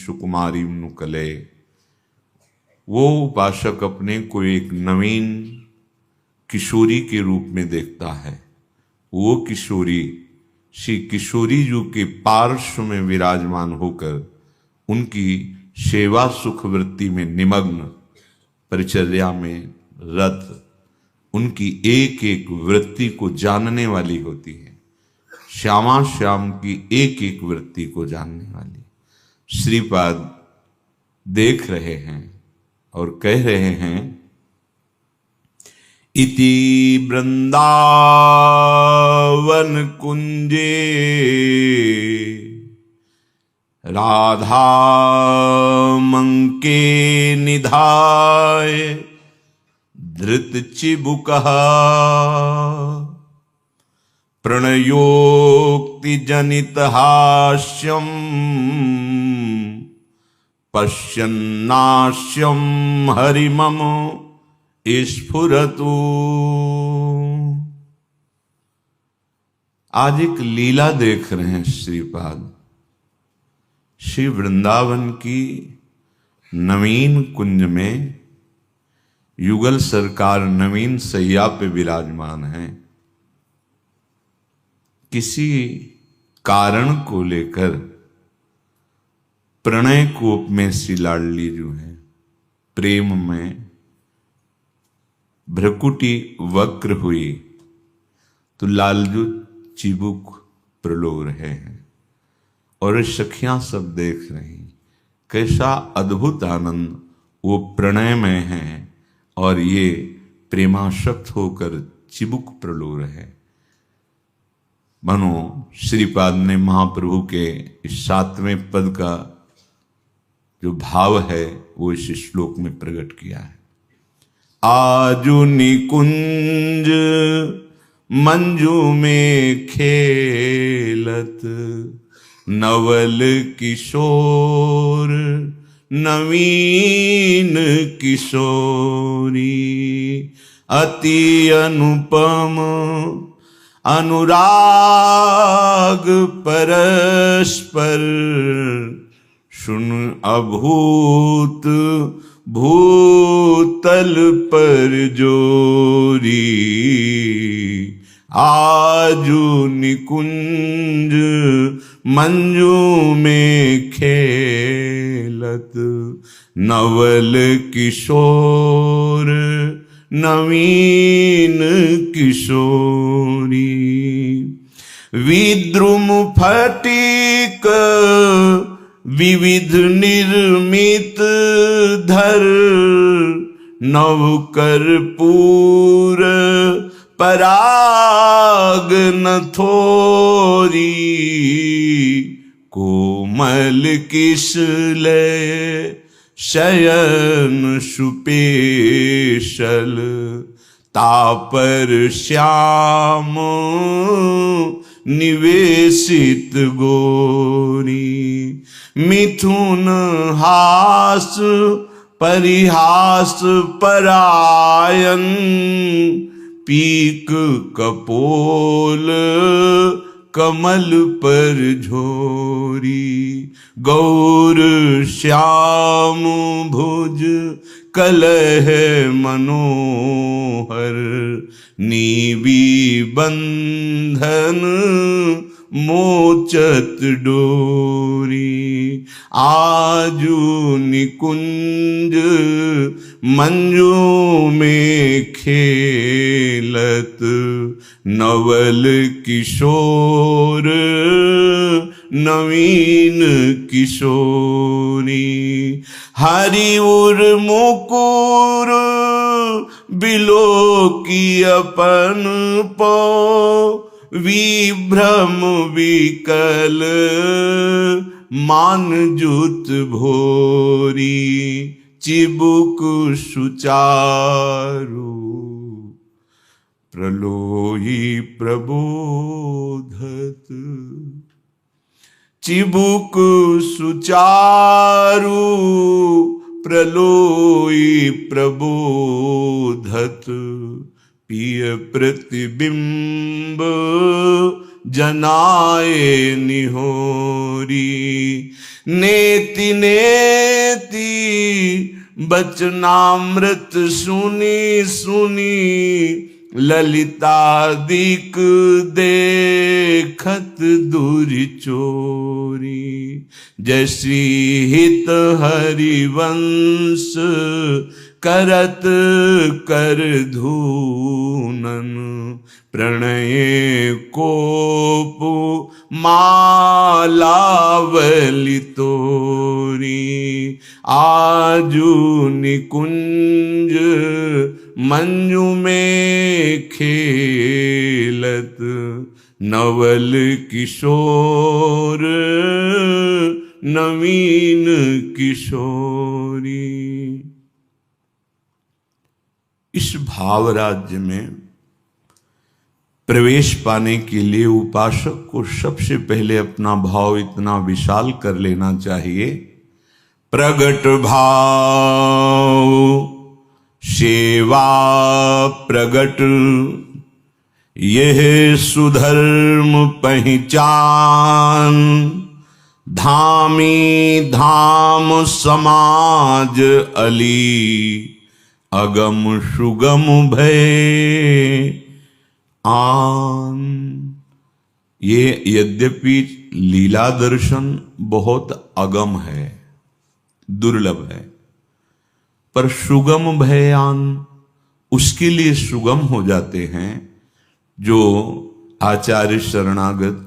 सुकुमारी नुकले। वो उपासक अपने को एक नवीन किशोरी के रूप में देखता है। वो किशोरी श्री किशोरी जी के पार्श्व में विराजमान होकर उनकी सेवा सुख वृत्ति में निमग्न, परिचर्या में रत, उनकी एक एक वृत्ति को जानने वाली होती है। श्यामा श्याम की एक एक वृत्ति को जानने वाली श्रीपाद देख रहे हैं और कह रहे हैं, इति वृंदावन कुंजे राधा मंके निधाय धृत चिबुकः प्रणयोक्ति जनित हास्यम पश्यन्नास्यम हरिमम स्फुरतु। आज एक लीला देख रहे हैं श्रीपाद। श्री वृंदावन की नवीन कुंज में युगल सरकार नवीन सैया पे विराजमान है। किसी कारण को लेकर प्रणय कोप में सी लाडली जो है, प्रेम में भ्रकुटी वक्र हुई तो लालजू चिबुक प्रलो रहे हैं और सखियां सब देख रही कैसा अद्भुत आनंद वो प्रणय में है और ये प्रेमाशक्त होकर चिबुक प्रलो रहे। मनो श्रीपाद ने महाप्रभु के इस 7वें पद का जो भाव है वो इस श्लोक में प्रकट किया है। आजु निकुंज मंजू में खेलत नवल किशोर नवीन किशोरी अति अनुपम अनुराग परस्पर सुन अभूत भूतल पर जोरी। आजू निकुंज मंजू में खेलत नवल किशोर नवीन किशोरी विद्रुम फटिक विविध निर्मित धर नवकर्पूर पराग नथोरी कोमल किसलय शयन सुपेशल तापर श्याम निवेशित गोरी मिथुन हास परिहास परायन पीक कपोल कमल पर झोरी गौर श्याम भुज कलह मनोहर नीवी बंधन मोचत डोरी। आजू निकुंज मंजू में खेलत नवल किशोर नवीन किशोरी हरि उर मुकुर बिलो की अपन पो विभ्रम विकल मान जुत भोरी चिबुक सुचारु प्रलोही प्रबोधत चिबुक सुचारु प्रलोई प्रबोधत पिय प्रतिबिंब जनाए निहोरी नेति नेति बचनामृत सुनी सुनी, ललितादिक देखत दूरि चोरी। जैसी हित हरिवंश करत कर धूनन, प्रणय कोप मालावली तोरी। आजू निकुंज मंजू में खेलत, नवल किशोर नवीन किशोरी। इस भाव राज्य में प्रवेश पाने के लिए उपासक को सबसे पहले अपना भाव इतना विशाल कर लेना चाहिए। प्रगट भाव सेवा प्रगट, यह सुधर्म पहचान। धामी धाम समाज अली, अगम सुगम भय आन। ये यद्यपि लीला दर्शन बहुत अगम है, दुर्लभ है, पर सुगम भयान उसके लिए सुगम हो जाते हैं जो आचार्य शरणागत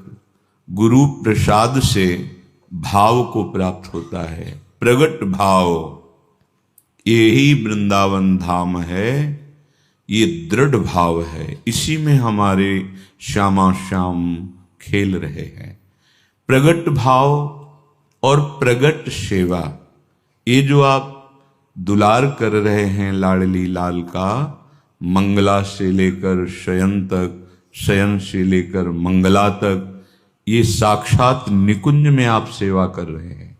गुरु प्रसाद से भाव को प्राप्त होता है। प्रगट भाव यही वृंदावन धाम है, ये दृढ़ भाव है, इसी में हमारे श्यामा श्याम खेल रहे हैं। प्रगट भाव और प्रगट सेवा, ये जो आप दुलार कर रहे हैं लाडली लाल का, मंगला से लेकर शयन तक, शयन से लेकर मंगला तक, ये साक्षात निकुंज में आप सेवा कर रहे हैं।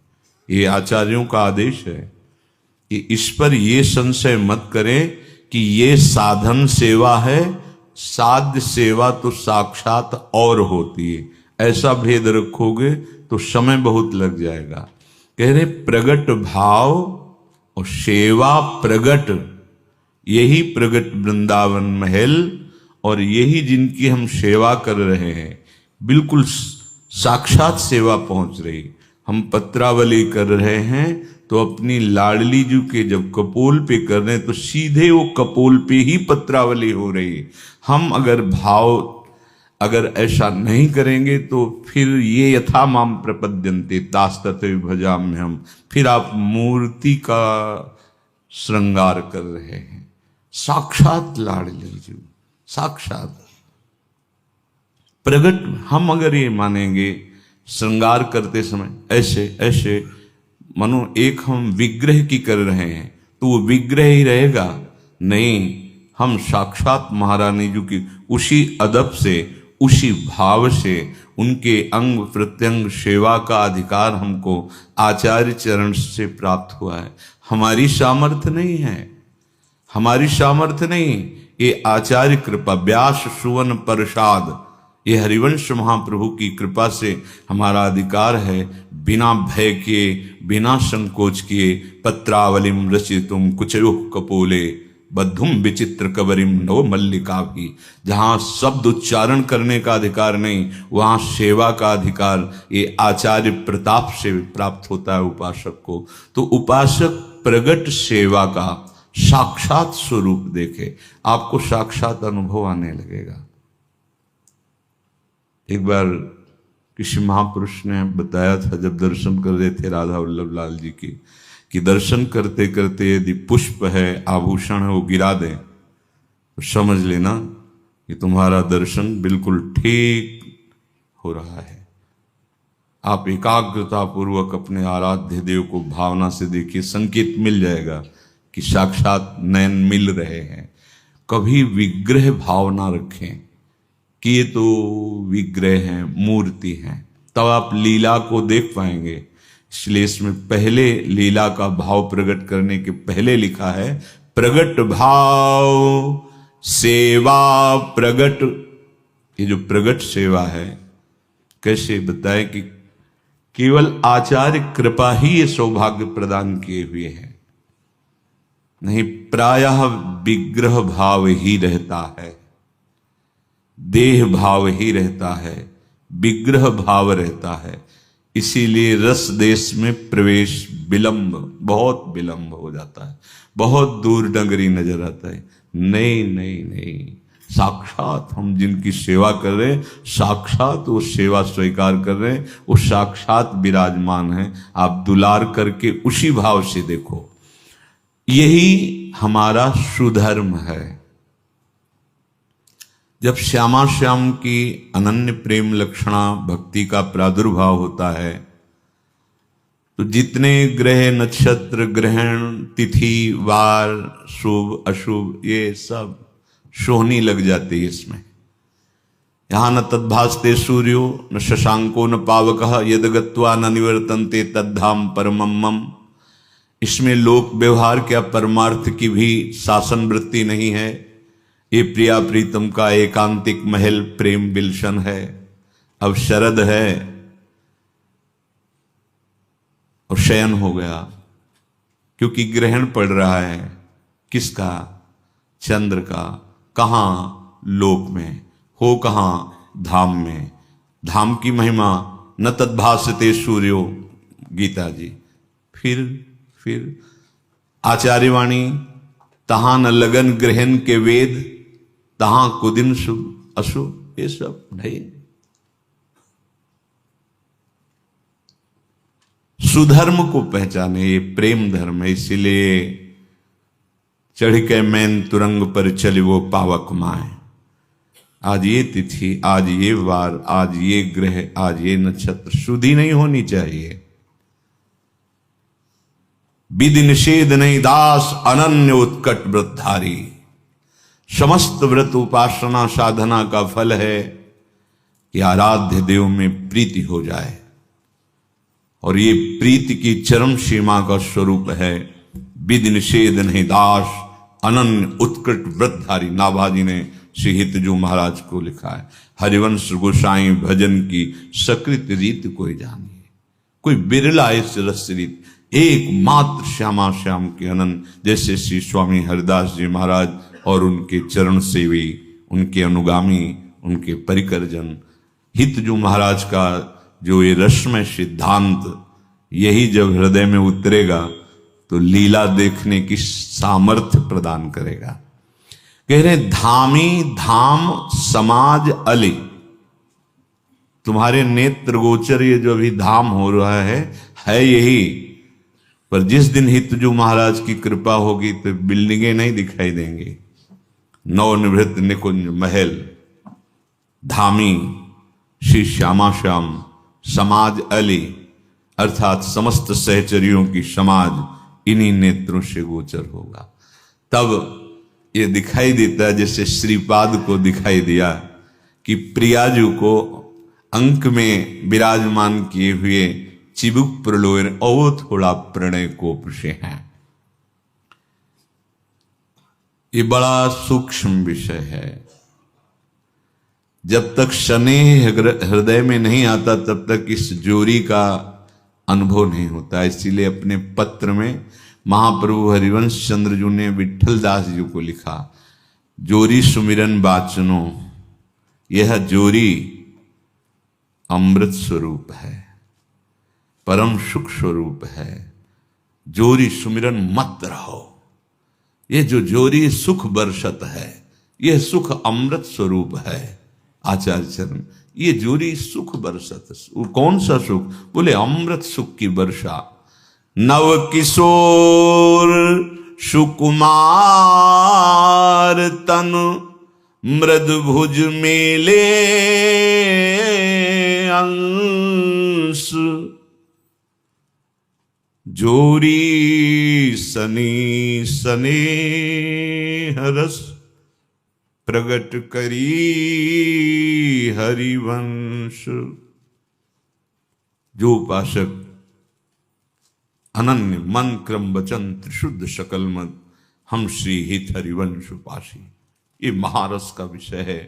ये आचार्यों का आदेश है कि इस पर ये संशय मत करें कि ये साधन सेवा है, साध्य सेवा तो साक्षात और होती है। ऐसा भेद रखोगे तो समय बहुत लग जाएगा। कह रहे प्रगट भाव और सेवा प्रगट, यही प्रगट वृंदावन महल और यही जिनकी हम सेवा कर रहे हैं, बिल्कुल साक्षात सेवा पहुंच रही। हम पत्रावली कर रहे हैं तो अपनी लाडली जी के जब कपोल पे कर रहे हैं तो सीधे वो कपोल पे ही पत्रावली हो रही। हम अगर ऐसा नहीं करेंगे तो फिर ये यथा माम प्रपद्यन्ते तास्तते भजाम्यहम्, फिर आप मूर्ति का श्रृंगार कर रहे हैं। साक्षात लाडली जी, साक्षात प्रगट। हम अगर ये मानेंगे श्रृंगार करते समय ऐसे ऐसे मनो एक हम विग्रह की कर रहे हैं तो वो विग्रह ही रहेगा नहीं। हम साक्षात महारानी जी की उसी अदब से, उसी भाव से, उनके अंग प्रत्यंग सेवा का अधिकार हमको आचार्य चरण से प्राप्त हुआ है। हमारी सामर्थ्य नहीं है, हमारी सामर्थ्य नहीं, ये आचार्य कृपा, व्यास सुवन प्रसाद, ये हरिवंश महाप्रभु की कृपा से हमारा अधिकार है। बिना भय किए, बिना संकोच किए, पत्रावलिम रचितुम कुचयो कपोले बद्धुम विचित्र कबरिम नव मल्लिका भी। जहाँ शब्द उच्चारण करने का अधिकार नहीं, वहाँ सेवा का अधिकार ये आचार्य प्रताप से प्राप्त होता है उपासक को। तो उपासक प्रगट सेवा का साक्षात स्वरूप देखे, आपको साक्षात अनुभव आने लगेगा। एक बार किसी महापुरुष ने बताया था, जब दर्शन कर रहे थे राधा वल्लभ लाल जी की, कि दर्शन करते करते यदि पुष्प है, आभूषण है, वो गिरा दें तो समझ लेना कि तुम्हारा दर्शन बिल्कुल ठीक हो रहा है। आप एकाग्रता पूर्वक अपने आराध्य देव को भावना से देखिए, संकेत मिल जाएगा कि साक्षात नयन मिल रहे हैं। कभी विग्रह भावना रखें कि ये तो विग्रह हैं, मूर्ति हैं, तब आप लीला को देख पाएंगे। इसलिए इसमें पहले लीला का भाव प्रकट करने के पहले लिखा है प्रगट भाव सेवा प्रगट। ये जो प्रगट सेवा है, कैसे बताए कि केवल आचार्य कृपा ही ये सौभाग्य प्रदान किए हुए है, नहीं प्रायः विग्रह भाव ही रहता है, देह भाव ही रहता है, विग्रह भाव रहता है। इसीलिए रस देश में प्रवेश विलंब, बहुत विलंब हो जाता है, बहुत दूर डगरी नजर आता है। नहीं नहीं नहीं, साक्षात हम जिनकी सेवा कर रहे हैं, साक्षात वो सेवा स्वीकार कर रहे हैं, वो साक्षात विराजमान है। आप दुलार करके उसी भाव से देखो, यही हमारा सुधर्म है। जब श्यामा श्याम की अनन्य प्रेम लक्षणा भक्ति का प्रादुर्भाव होता है, तो जितने ग्रह नक्षत्र ग्रहण तिथि वार शुभ अशुभ ये सब सोहनी लग जाती है इसमें। यहां न तद्भासते सूर्यो न शशांको न पावकः यद गत्वा न निवर्तन्ते तद्धाम परमं मम। इसमें लोक व्यवहार क्या परमार्थ की भी शासन वृत्ति नहीं है। ये प्रिया प्रीतम का एकांतिक महल प्रेम बिल्शन है। अब शरद है और शयन हो गया, क्योंकि ग्रहण पड़ रहा है किसका? चंद्र का। कहां? लोक में। हो कहां? धाम में। धाम की महिमा न तद्भासते सूर्यो, गीता जी। फिर आचार्यवाणी, तहां न लगन ग्रहण के वेद, तहां कुदिन शुभ अशुभ, ये सब नहीं। सुधर्म को पहचाने, ये प्रेम धर्म है। इसीलिए चढ़ के मैन तुरंग पर चले वो पावक माए। आज ये तिथि, आज ये वार, आज ये ग्रह, आज ये नक्षत्र, शुद्धि नहीं होनी चाहिए। विधि निषेध नहीं दास अनन्य उत्कट व्रतधारी। समस्त व्रत उपासना साधना का फल है कि आराध्य देव में प्रीति हो जाए, और ये प्रीति की चरम सीमा का स्वरूप है विधि निषेध नहीं दास अनन्य उत्कट व्रतधारी। नाभाजी ने श्री हितजू महाराज को लिखा है, हरिवंश गोसाई भजन की सकृत रीत कोई जानिए, कोई बिरला इस रस रीत, एकमात्र श्यामा श्याम के अनंत। जैसे श्री स्वामी हरिदास जी महाराज और उनके चरण सेवी, उनके अनुगामी, उनके परिकरजन, हितजू महाराज का जो ये रसमय सिद्धांत, यही जब हृदय में उतरेगा तो लीला देखने की सामर्थ्य प्रदान करेगा। कह रहे धामी धाम समाज अली, तुम्हारे नेत्र गोचर ये जो अभी धाम हो रहा है यही। पर जिस दिन हितजू महाराज की कृपा होगी तो बिल्डिंगें नहीं दिखाई देंगी, नवनिवृत्त निकुंज महल। धामी श्री श्यामा श्याम समाज अली, अर्थात समस्त सहचरियों की समाज इन्हीं नेत्रों से गोचर होगा। तब ये दिखाई देता है जैसे श्रीपाद को दिखाई दिया कि प्रियाजू को अंक में विराजमान किए हुए चिबुक प्रलोय और थोड़ा प्रणय कोप से हैं। ये बड़ा सूक्ष्म विषय है। जब तक स्नेह हृदय में नहीं आता तब तक इस जोरी का अनुभव नहीं होता। इसीलिए अपने पत्र में महाप्रभु हरिवंश चंद्र जी ने विठल दास जी को लिखा, जोरी सुमिरन बाचनो, यह जोरी अमृत स्वरूप है, परम सुख स्वरूप है। जोरी सुमिरन मत रहो। ये जो जोरी सुख बरसत है, यह सुख अमृत स्वरूप है। आचार्य चरण, ये जोरी सुख बरसत, कौन सा सुख? बोले अमृत सुख की वर्षा। नव किशोर सुकुमार तन मृद भुज मेले अंश, जोरी सनी सने रस प्रगट करी हरिवंश। जो उपासक अनन्य मन क्रम वचन त्रिशुद्ध सकल मत, हम श्री हित हरिवंश उपासी, ये महारस का विषय है।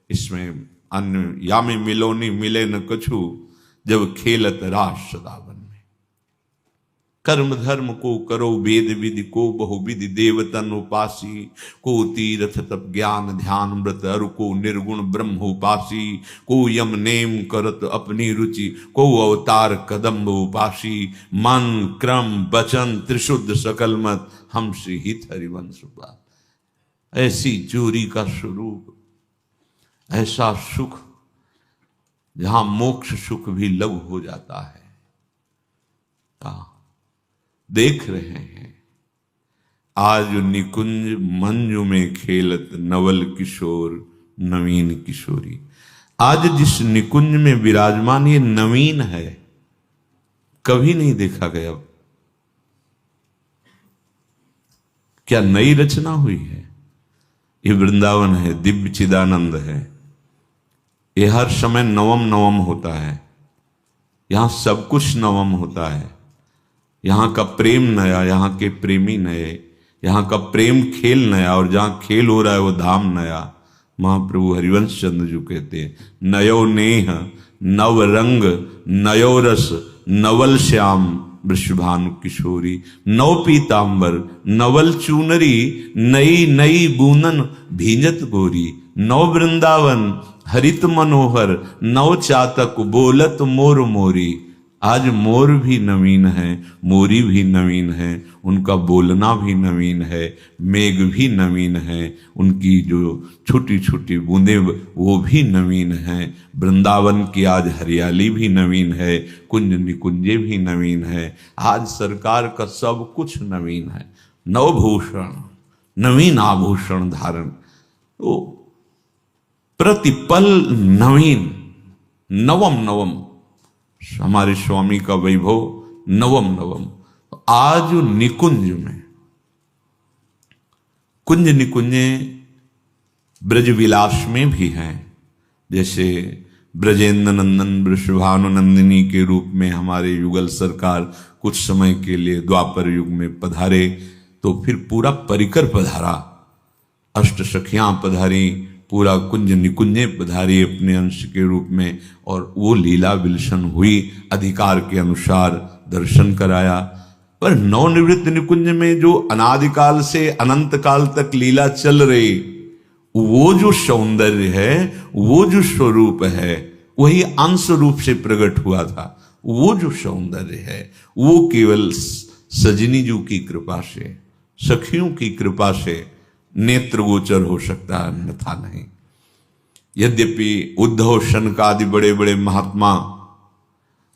इसमें अन्य या में मिलो नहीं मिले न कछु, जब खेलत रास सदा वन में। कर्म धर्म को करो वेद विधि को बहुविधि देवतन उपासी, को तीर्थ तप ज्ञान ध्यान व्रत अरु को निर्गुण ब्रह्म उपासी, को यम नेम करत अपनी रुचि को अवतार कदम्ब उपासी, मन क्रम वचन त्रिशुद्ध सकल मत हमसे हित हरिवंश बात। ऐसी चोरी का स्वरूप, ऐसा सुख जहां मोक्ष सुख भी लघु हो जाता है। देख रहे हैं आज निकुंज मंजू में खेलत नवल किशोर नवीन किशोरी। आज जिस निकुंज में विराजमान ये नवीन है, कभी नहीं देखा गया। क्या नई रचना हुई है? ये वृंदावन है, दिव्य चिदानंद है। ये हर समय नवम नवम होता है, यहां सब कुछ नवम होता है। यहां का प्रेम नया, यहां के प्रेमी नए, यहां का प्रेम खेल नया, और जहां खेल हो रहा है वो धाम नया। महाप्रभु हरिवंश चंद्र जी कहते हैं, नयो नेह नव रंग नयो रस नवल श्याम वृषभानु किशोरी, नव पीतांबर नवल चूनरी नई नई बूनन भींजत गोरी, नव वृंदावन हरित मनोहर नव चातक बोलत मोर मोरी। आज मोर भी नवीन है, मोरी भी नवीन है, उनका बोलना भी नवीन है, मेघ भी नवीन है, उनकी जो छोटी छोटी बूंदें वो भी नवीन है। वृंदावन की आज हरियाली भी नवीन है, कुंज निकुंजे भी नवीन है। आज सरकार का सब कुछ नवीन है। नवभूषण नवीन आभूषण धारण, तो प्रतिपल नवीन, नवम नवम। हमारे स्वामी का वैभव नवम नवम। आज निकुंज में, कुंज निकुंजे ब्रज विलास में भी हैं। जैसे ब्रजेंद्र नंदन वृषभानुनंदिनी के रूप में हमारे युगल सरकार कुछ समय के लिए द्वापर युग में पधारे, तो फिर पूरा परिकर पधारा, अष्ट सखियां पधारी, पूरा कुंज निकुंजे पधारी अपने अंश के रूप में, और वो लीला विलसन हुई, अधिकार के अनुसार दर्शन कराया। पर नवनिवृत्त निकुंज में जो अनादिकाल से अनंत काल तक लीला चल रही, वो जो सौंदर्य है, वो जो स्वरूप है, वही अंश रूप से प्रकट हुआ था। वो जो सौंदर्य है वो केवल सजनी जी की कृपा से, सखियों की कृपा से नेत्र गोचर हो सकता है, अन्यथा नहीं। यद्यपि उद्धव शनकादि बड़े बड़े महात्मा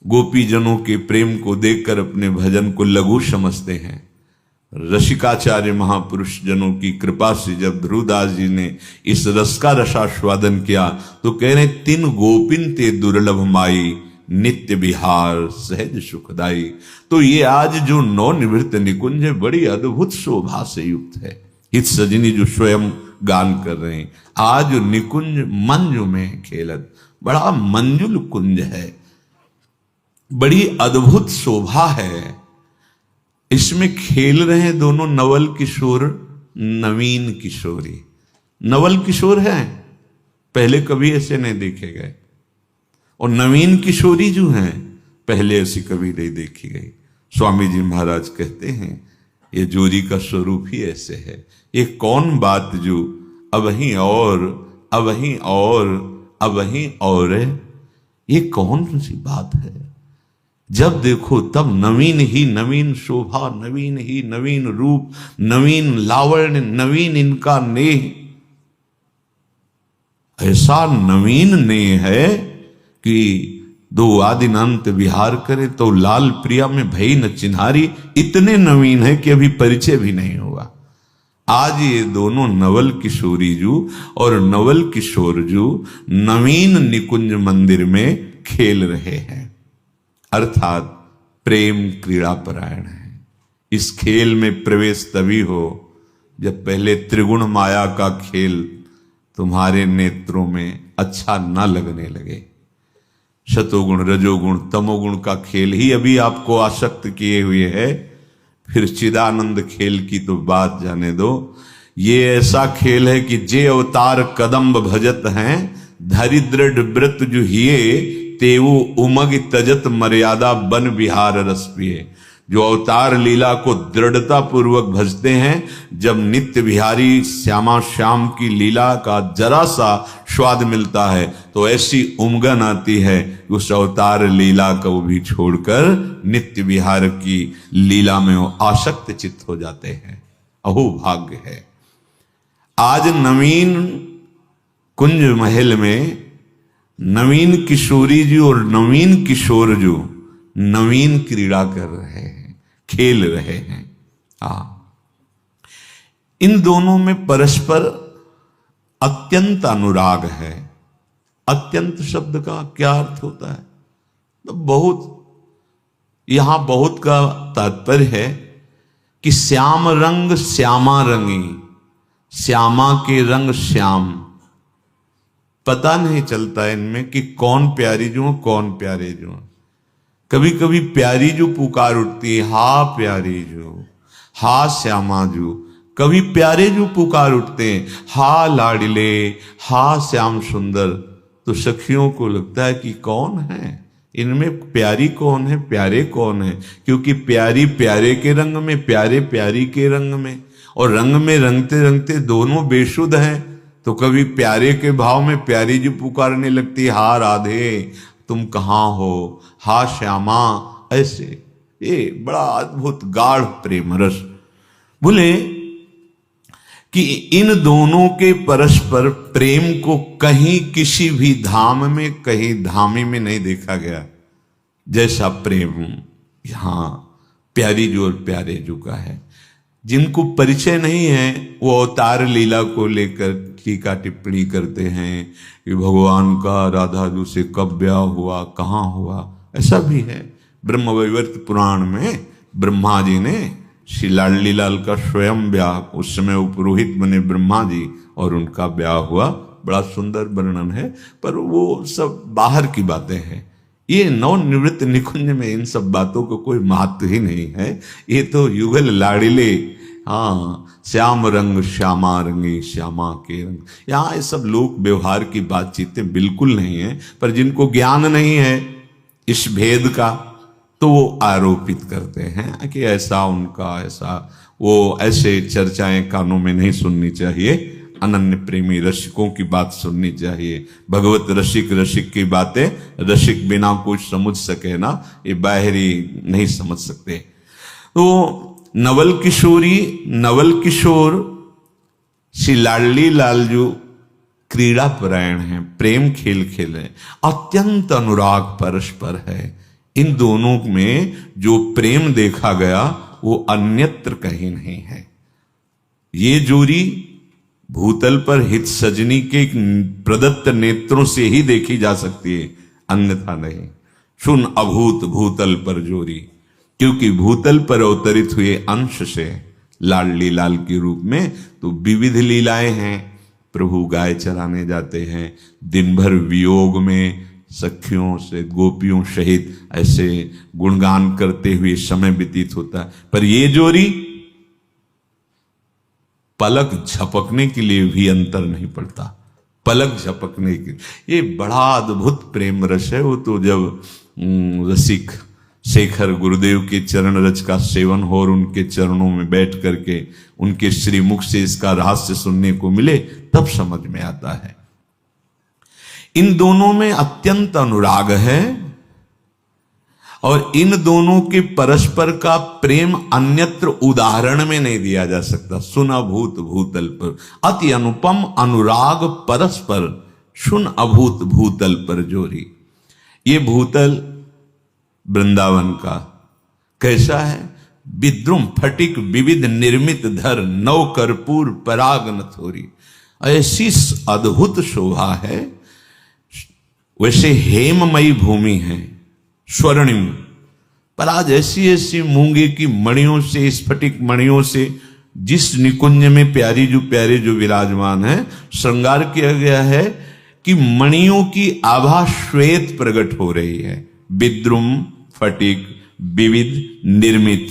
गोपी जनों के प्रेम को देखकर अपने भजन को लघु समझते हैं, रसिकाचार्य महापुरुष जनों की कृपा से जब ध्रुवदास जी ने इस रस का रसास्वादन किया तो कह रहे, तीन गोपिन ते दुर्लभ माई नित्य विहार सहज सुखदाई। तो ये आज जो नवनिवृत्त निकुंज है, बड़ी अद्भुत शोभा से युक्त है। इस सजनी जो स्वयं गान कर रहे हैं, आज निकुंज मंजू में खेलत, बड़ा मंजुल कुंज है, बड़ी अद्भुत शोभा है। इसमें खेल रहे हैं दोनों नवल किशोर नवीन किशोरी। नवल किशोर हैं, पहले कभी ऐसे नहीं देखे गए, और नवीन किशोरी जो हैं पहले ऐसी कभी नहीं देखी गई। स्वामी जी महाराज कहते हैं ये जोरी का स्वरूप ही ऐसे है। ये कौन बात जो अबहीं और अबहीं और अबहीं और, ये कौन सी बात है? जब देखो तब नवीन ही नवीन शोभा, नवीन ही नवीन रूप, नवीन लावण्य, नवीन इनका नेह। ऐसा नवीन नेह है कि दो आदिन अंत विहार करे तो लाल प्रिया में भई न चिन्हारी। इतने नवीन है कि अभी परिचय भी नहीं हुआ। आज ये दोनों नवल किशोरी जू और नवल किशोर जू नवीन निकुंज मंदिर में खेल रहे हैं, अर्थात प्रेम क्रीड़ा परायण है। इस खेल में प्रवेश तभी हो जब पहले त्रिगुण माया का खेल तुम्हारे नेत्रों में अच्छा न लगने लगे। शतोगुण रजोगुण तमोगुण का खेल ही अभी आपको आसक्त किए हुए है, फिर चिदानंद खेल की तो बात जाने दो। ये ऐसा खेल है कि जे अवतार कदम्ब भजत हैं, धरि दृढ़ व्रत जो हिए तेऊ उमग तजत मर्यादा बन विहार रस पिए। जो अवतार लीला को दृढ़ता पूर्वक भजते हैं, जब नित्य विहारी श्यामा श्याम की लीला का जरा सा स्वाद मिलता है तो ऐसी उमगन आती है कि उस अवतार लीला को भी छोड़कर नित्य विहार की लीला में वो आसक्त चित्त हो जाते हैं। अहो भाग्य है। आज नवीन कुंज महल में नवीन किशोरी जी और नवीन किशोर जो नवीन क्रीड़ा कर रहे हैं, खेल रहे हैं। इन दोनों में परस्पर अत्यंत अनुराग है। अत्यंत शब्द का क्या अर्थ होता है? तो बहुत, यहां बहुत का तात्पर्य है कि श्याम रंग श्यामा रंगी, श्यामा के रंग श्याम। पता नहीं चलता इनमें कि कौन प्यारी जो कौन प्यारे जो। कभी कभी प्यारी जो पुकार उठती है, हा प्यारी जो, हा श्यामा जो। कभी प्यारे जो पुकार उठते हैं, हा लाडले, हा श्याम सुंदर। तो सखियों को लगता है कि कौन है इनमें, प्यारी कौन है, प्यारे कौन है? क्योंकि प्यारी प्यारे के रंग में, प्यारे प्यारी के रंग में, और रंग में रंगते रंगते दोनों बेशुद्ध हैं। तो कभी प्यारे के भाव में प्यारी जी पुकारने लगती, हा राधे तुम कहाँ हो, हा श्यामा। ऐसे ये बड़ा अद्भुत गाढ़ प्रेम रस। बोले कि इन दोनों के परस्पर प्रेम को कहीं किसी भी धाम में, कहीं धामी में नहीं देखा गया जैसा प्रेम यहां प्यारी जो और प्यारे जो का है। जिनको परिचय नहीं है वो अवतार लीला को लेकर टीका टिप्पणी करते हैं कि भगवान का राधा जी से कब ब्याह हुआ, कहाँ हुआ। ऐसा भी है ब्रह्म वैवर्त पुराण में ब्रह्मा जी ने श्री लाडली लाल का स्वयं ब्याह, उस समय वो पुरोहित बने ब्रह्मा जी और उनका ब्याह हुआ। बड़ा सुंदर वर्णन है, पर वो सब बाहर की बातें हैं। ये नवनिवृत्त निकुंज में इन सब बातों को कोई महत्व ही नहीं है। ये तो युगल लाडिले, हाँ श्याम रंग श्यामा रंगी, श्यामा के रंग। यहाँ ये सब लोक व्यवहार की बातचीतें बिल्कुल नहीं है। पर जिनको ज्ञान नहीं है इस भेद का, तो वो आरोपित करते हैं कि ऐसा उनका ऐसा। वो ऐसे चर्चाएं कानों में नहीं सुननी चाहिए। अनन्य प्रेमी रसिकों की बात सुननी चाहिए। भगवत रसिक रसिक की बातें रसिक बिना कुछ समझ सके ना, ये बाहरी नहीं समझ सकते। तो नवल किशोरी, नवल किशोर श्री लाडली लालजू क्रीड़ा परायण है, प्रेम खेल खेल है, अत्यंत अनुराग परस्पर है। इन दोनों में जो प्रेम देखा गया वो अन्यत्र कहीं नहीं है। ये जोड़ी भूतल पर हित सजनी के प्रदत्त नेत्रों से ही देखी जा सकती है, अन्यथा नहीं। सुन अभूत भूतल पर जोरी, क्योंकि भूतल पर अवतरित हुए अंश से लाडली लाल के रूप में तो विविध लीलाएं हैं। प्रभु गाय चराने जाते हैं, दिन भर वियोग में सखियों से गोपियों सहित ऐसे गुणगान करते हुए समय व्यतीत होता है। पर ये जोड़ी पलक झपकने के लिए भी अंतर नहीं पड़ता, पलक झपकने के। ये बड़ा अद्भुत प्रेम रस है। वो तो जब रसिक शेखर गुरुदेव के चरण रज का सेवन हो और उनके चरणों में बैठ करके उनके श्रीमुख से इसका रहस्य सुनने को मिले, तब समझ में आता है। इन दोनों में अत्यंत अनुराग है और इन दोनों के परस्पर का प्रेम अन्यत्र उदाहरण में नहीं दिया जा सकता। सुन अभूत भूतल पर, अति अनुपम अनुराग परस्पर, सुन अभूत भूतल पर जोरी। ये भूतल वृंदावन का कैसा है? विद्रुम फटिक विविध निर्मित धर, नव कर्पूर पराग न थोरी। ऐसी अद्भुत शोभा है। वैसे हेममयी भूमि है, स्वर्णिम, पर आज ऐसी ऐसी मूंगे की मणियों से, स्फटिक मणियों से जिस निकुंज में प्यारी जो प्यारे जो विराजमान है, श्रृंगार किया गया है कि मणियों की आभा श्वेत प्रकट हो रही है। विद्रुम फटिक विविध निर्मित,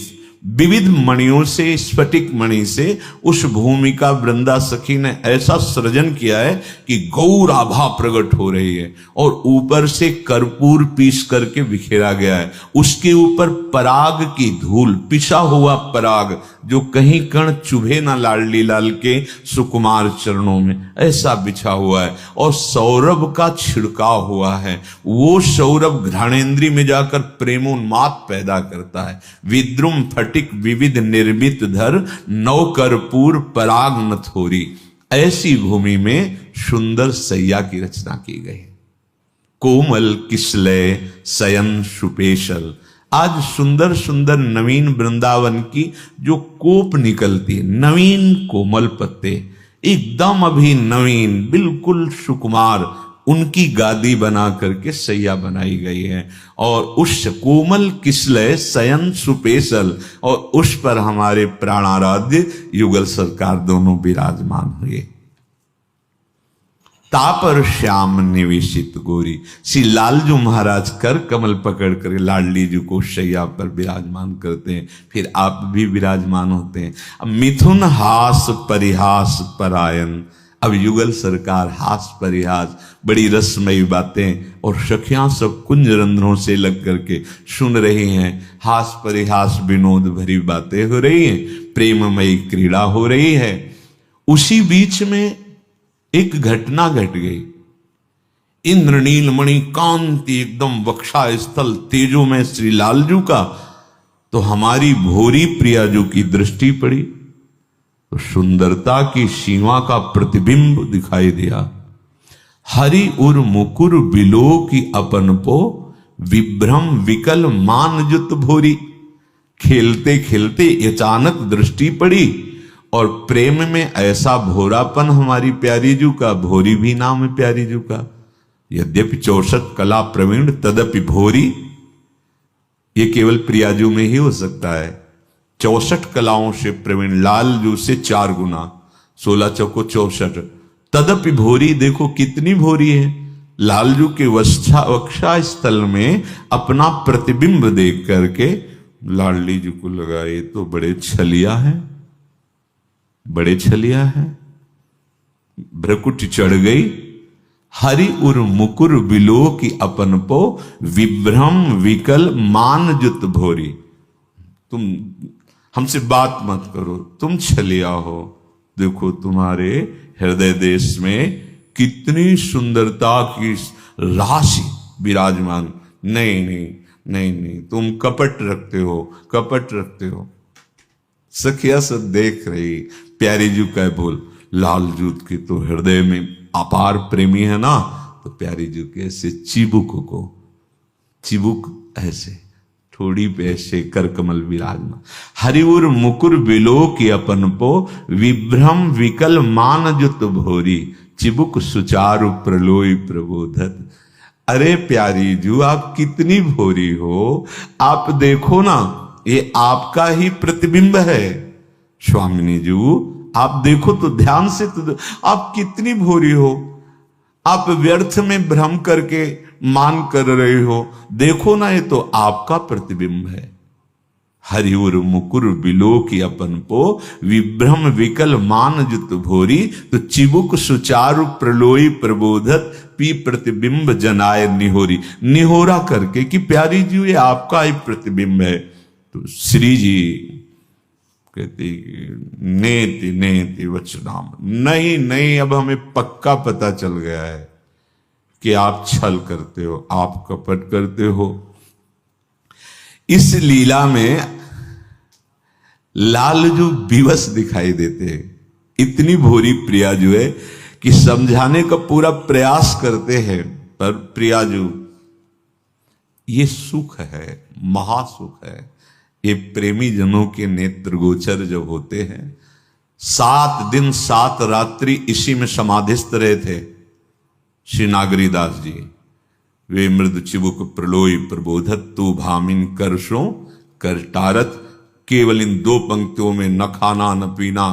विविध मणियों से, स्फटिक मणि से उस भूमि का वृंदा सखी ने ऐसा सृजन किया है कि गौर आभा प्रकट हो रही है, और ऊपर से कर्पूर पीस करके बिखेरा गया है। उसके ऊपर पराग की धूल, पिसा हुआ पराग, जो कहीं कण चुभे ना लाडली लाल के सुकुमार चरणों में, ऐसा बिछा हुआ है। और सौरभ का छिड़काव हुआ है। वो सौरभ घ्राणेन्द्री में जाकर प्रेमोन्माद पैदा करता है। विद्रुम फटिक विविध निर्मित धर, नौ कर्पूर पराग न थोरी। ऐसी भूमि में सुंदर सैया की रचना की गई। कोमल किसलय शयन सुपेशल। आज सुंदर सुंदर नवीन वृंदावन की जो कोप निकलती है, नवीन कोमल पत्ते, एकदम अभी नवीन, बिल्कुल सुकुमार, उनकी गादी बना करके सैया बनाई गई है। और उस कोमल किसलय शयन सुपेशल, और उस पर हमारे प्राणाराध्य युगल सरकार दोनों विराजमान हुए। तापर श्याम निवेशित गोरी। श्री लालजू महाराज कर कमल पकड़ कर लाडली जी को शैया पर विराजमान करते हैं, फिर आप भी विराजमान होते हैं। अब मिथुन हास परिहास परायण। अब युगल सरकार हास परिहास, बड़ी रसमयी बातें, और सखियां सब कुंज रंध्रों से लग करके सुन रही हैं। हास परिहास विनोद भरी बातें हो रही हैं, प्रेममयी क्रीड़ा हो रही है। उसी बीच में एक घटना घट गई। इंद्रनील मणि कांति एकदम वक्षा स्थल तेजो में श्री लालजू का, तो हमारी भोरी प्रियाजू की दृष्टि पड़ी, तो सुंदरता की सीमा का प्रतिबिंब दिखाई दिया। हरि उर मुकुर बिलो की अपन पो, विभ्रम विकल मानजुत भोरी। खेलते खेलते अचानक दृष्टि पड़ी, और प्रेम में ऐसा भोरापन हमारी प्यारी जू का, भोरी भी नाम है प्यारी जू का। यद्यपि 64 कला प्रवीण तदपि भोरी, ये केवल प्रियाजू में ही हो सकता है। 64 कलाओं से प्रवीण, लालजू से 4 गुना, 16 चौको 64, तदपि भोरी। देखो कितनी भोरी है। लालजू के वक्षा स्थल में अपना प्रतिबिंब देख करके लाडली जी को लगा ये तो बड़े छलिया है, बड़े छलिया है। भ्रकुटी चढ़ गई। हरि उर मुकुर बिलो की अपन पो, विभ्रम विकल मानजुत भोरी। तुम हमसे बात मत करो, तुम छलिया हो। देखो तुम्हारे हृदय देश में कितनी सुंदरता की राशि विराजमान। नहीं नहीं नहीं नहीं, तुम कपट रखते हो, कपट रखते हो। सखिया सब देख रही, प्यारी जू का बोल, लालजूत की तो हृदय में अपार प्रेमी है ना, तो प्यारी जू के ऐसे चिबुक को, चिबुक ऐसे थोड़ी पे ऐसे कर कमल विराजमान। हरिउर मुकुर बिलो की अपन पो, विभ्रम विकल मानजुत भोरी। चिबुक सुचारु प्रलोई प्रबोधत। अरे प्यारी जू आप कितनी भोरी हो, आप देखो ना, ये आपका ही प्रतिबिंब है। स्वामिनी जू आप देखो तो ध्यान से, तो आप कितनी भोरी हो। आप व्यर्थ में भ्रम करके मान कर रहे हो। देखो ना, ये तो आपका प्रतिबिंब है। हरिउर मुकुर बिलो की अपन पो, विभ्रम विकल मानजुत भोरी। तो चिबुक सुचारु प्रलोई प्रबोधत, पी प्रतिबिंब जनाय निहोरी। निहोरा करके कि प्यारी जी ये आपका ही प्रतिबिंब है। तो श्री जी कहती नेति नेति वचनाम। नहीं नहीं, अब हमें पक्का पता चल गया है कि आप छल करते हो, आप कपट करते हो। इस लीला में लालजू विवश दिखाई देते हैं। इतनी भोरी प्रियाजू है कि समझाने का पूरा प्रयास करते हैं, पर प्रियाजू ये सुख है, महासुख है। ये प्रेमी जनों के नेत्र गोचर जब होते हैं। 7 दिन 7 रात्रि इसी में समाधिस्थ रहे थे श्री नागरीदास जी। वे मृद चिबुक प्रलोई प्रबोधत, तू भामिन करशो कर टारत। केवल इन 2 पंक्तियों में न खाना न पीना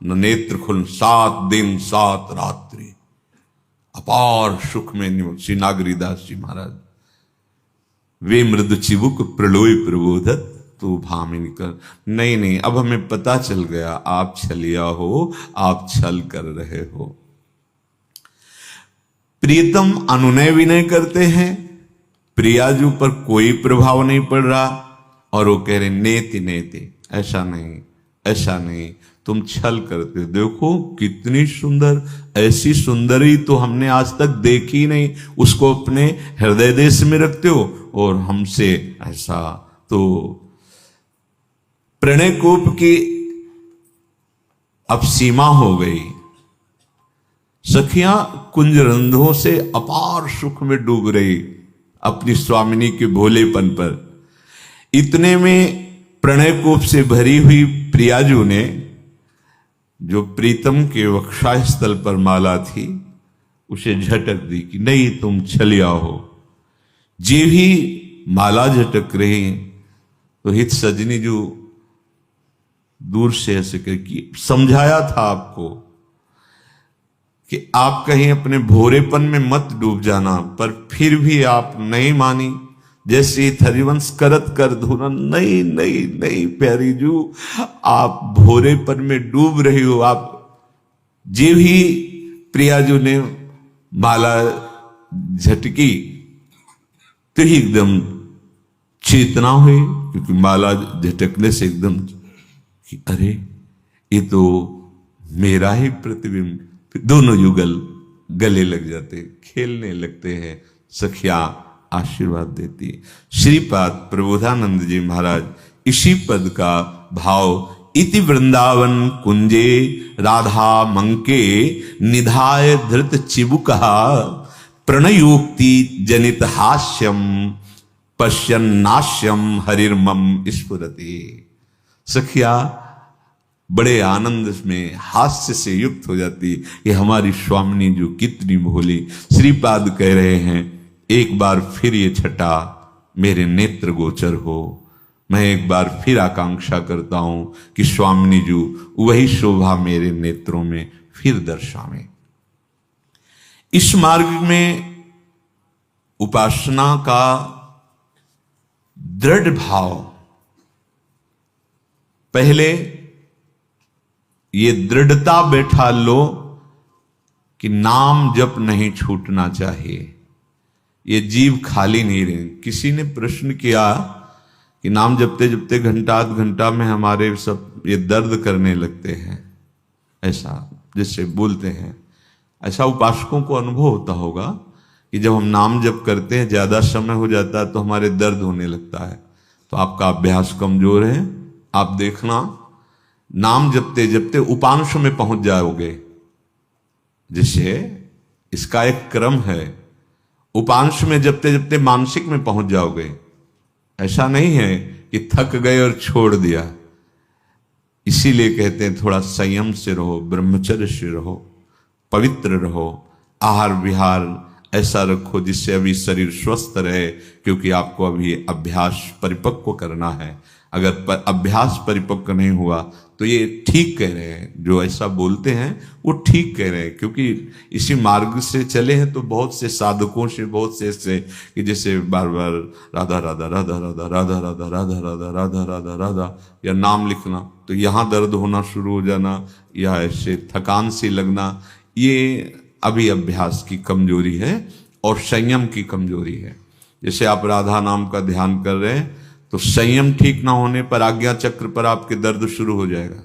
न नेत्र खुल, 7 दिन 7 रात्रि अपार सुख में श्री नागरीदास जी महाराज। वे मृद चिबुक प्रलोई प्रबोधत, तू भामिनी कर। नहीं नहीं, अब हमें पता चल गया आप छलिया हो, आप छल कर रहे हो। प्रीतम अनुनय विनय करते हैं, प्रियाजू पर कोई प्रभाव नहीं पड़ रहा, और वो कह रहे नेति नेति, ऐसा नहीं ऐसा नहीं, तुम छल करते हो। देखो कितनी सुंदर, ऐसी सुंदरी तो हमने आज तक देखी नहीं, उसको अपने हृदय देश में रखते हो और हमसे ऐसा। तो प्रणय कोप की अब सीमा हो गई। सखियां कुंजरंध्रों से अपार सुख में डूब रही अपनी स्वामिनी के भोलेपन पर। इतने में प्रणय कोप से भरी हुई प्रियाजू ने जो प्रीतम के वक्षस्थल पर माला थी उसे झटक दी कि नहीं तुम छलिया हो। जे भी माला झटक रही तो हित सजनी जो दूर से ऐसे करके समझाया था आपको कि आप कहीं अपने भोरेपन में मत डूब जाना, पर फिर भी आप नहीं मानी। जैसे हरिवंश करत कर धुना, नहीं नहीं नहीं प्यारी जू, आप भोरेपन में डूब रही हो। आप जे भी प्रियाजू ने माला झटकी तो ही एकदम चेतना हुई, क्योंकि माला झटकने से एकदम कि अरे ये तो मेरा ही प्रतिबिंब। दोनों युगल गले लग जाते, खेलने लगते हैं। सखिया आशीर्वाद देती। श्रीपाद प्रबोधानंद जी महाराज इसी पद का भाव इति वृंदावन कुंजे राधा मंके निधाय धृत चिबुकहा प्रणयोक्ति जनित हास्यम पश्यन्नाश्यम हरिर्मम स्फुरति। सखिया बड़े आनंद में हास्य से युक्त हो जाती कि हमारी स्वामिनी जो कितनी भोली। श्रीपाद कह रहे हैं एक बार फिर ये छटा मेरे नेत्र गोचर हो। मैं एक बार फिर आकांक्षा करता हूं कि स्वामिनी जी वही शोभा मेरे नेत्रों में फिर दर्शावें। इस मार्ग में उपासना का दृढ़ भाव, पहले ये दृढ़ता बैठा लो कि नाम जप नहीं छूटना चाहिए, ये जीव खाली नहीं रहे। किसी ने प्रश्न किया कि नाम जपते जपते घंटा आध घंटा में हमारे सब ये दर्द करने लगते हैं, ऐसा जिससे बोलते हैं। ऐसा उपासकों को अनुभव होता होगा कि जब हम नाम जप करते हैं ज्यादा समय हो जाता है तो हमारे दर्द होने लगता है। तो आपका अभ्यास कमजोर है। आप देखना नाम जपते जपते उपांश में पहुंच जाओगे, जिससे इसका एक क्रम है। उपांश में जपते जपते मानसिक में पहुंच जाओगे। ऐसा नहीं है कि थक गए और छोड़ दिया। इसीलिए कहते हैं थोड़ा संयम से रहो, ब्रह्मचर्य से रहो, पवित्र रहो, आहार विहार ऐसा रखो जिससे अभी शरीर स्वस्थ रहे, क्योंकि आपको अभी अभ्यास परिपक्व करना है। अगर अभ्यास परिपक्व नहीं हुआ तो ये ठीक कह रहे हैं, जो ऐसा बोलते हैं वो ठीक कह रहे हैं, क्योंकि इसी मार्ग से चले हैं। तो बहुत से साधकों से, बहुत से ऐसे कि जैसे बार बार राधा राधा राधा राधा राधा राधा राधा राधा राधा राधा राधा या नाम लिखना, तो यहाँ दर्द होना शुरू हो जाना या ऐसे थकान सी लगना, ये अभी अभ्यास की कमजोरी है और संयम की कमजोरी है। जैसे आप राधा नाम का ध्यान कर रहे हैं तो संयम ठीक ना होने पर आज्ञा चक्र पर आपके दर्द शुरू हो जाएगा,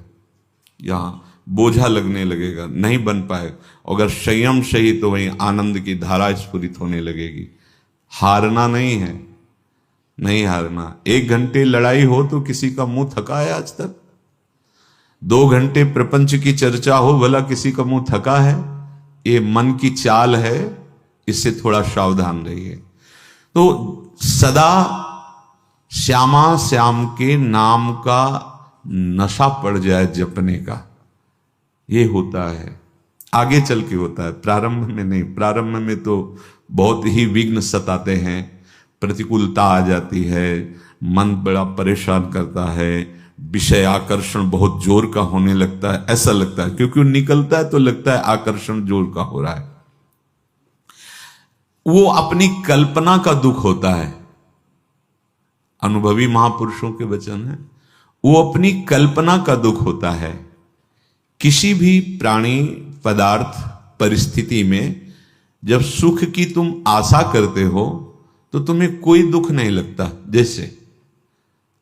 यहाँ बोझा लगने लगेगा, नहीं बन पाएगा। अगर संयम सही तो वहीं आनंद की धारा स्फुरित होने लगेगी। हारना नहीं है, नहीं हारना। 1 घंटे लड़ाई हो तो किसी का मुंह थका है आज तक? 2 घंटे प्रपंच की चर्चा हो भला किसी का मुंह थका है? ये मन की चाल है, इससे थोड़ा सावधान रहिए। तो सदा श्यामा श्याम के नाम का नशा पड़ जाए जपने का, ये होता है। आगे चल के होता है, प्रारंभ में नहीं। प्रारंभ में तो बहुत ही विघ्न सताते हैं, प्रतिकूलता आ जाती है, मन बड़ा परेशान करता है, विषय आकर्षण बहुत जोर का होने लगता है। ऐसा लगता है क्योंकि निकलता है तो लगता है आकर्षण जोर का हो रहा है। वो अपनी कल्पना का दुख होता है। अनुभवी महापुरुषों के वचन है, वो अपनी कल्पना का दुख होता है। किसी भी प्राणी, पदार्थ, परिस्थिति में जब सुख की तुम आशा करते हो तो तुम्हें कोई दुख नहीं लगता। जैसे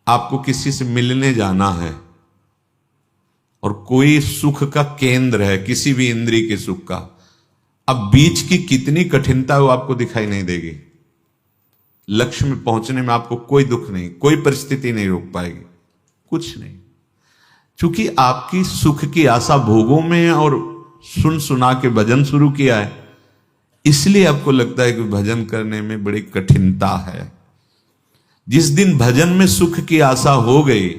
आपको किसी से मिलने जाना है और कोई सुख का केंद्र है, किसी भी इंद्रिय के सुख का, अब बीच की कितनी कठिनता वो आपको दिखाई नहीं देगी। लक्ष्य में पहुंचने में आपको कोई दुख नहीं, कोई परिस्थिति नहीं रोक पाएगी, कुछ नहीं। क्योंकि आपकी सुख की आशा भोगों में है और सुन सुना के भजन शुरू किया है, इसलिए आपको लगता है कि भजन करने में बड़ी कठिनता है। जिस दिन भजन में सुख की आशा हो गई,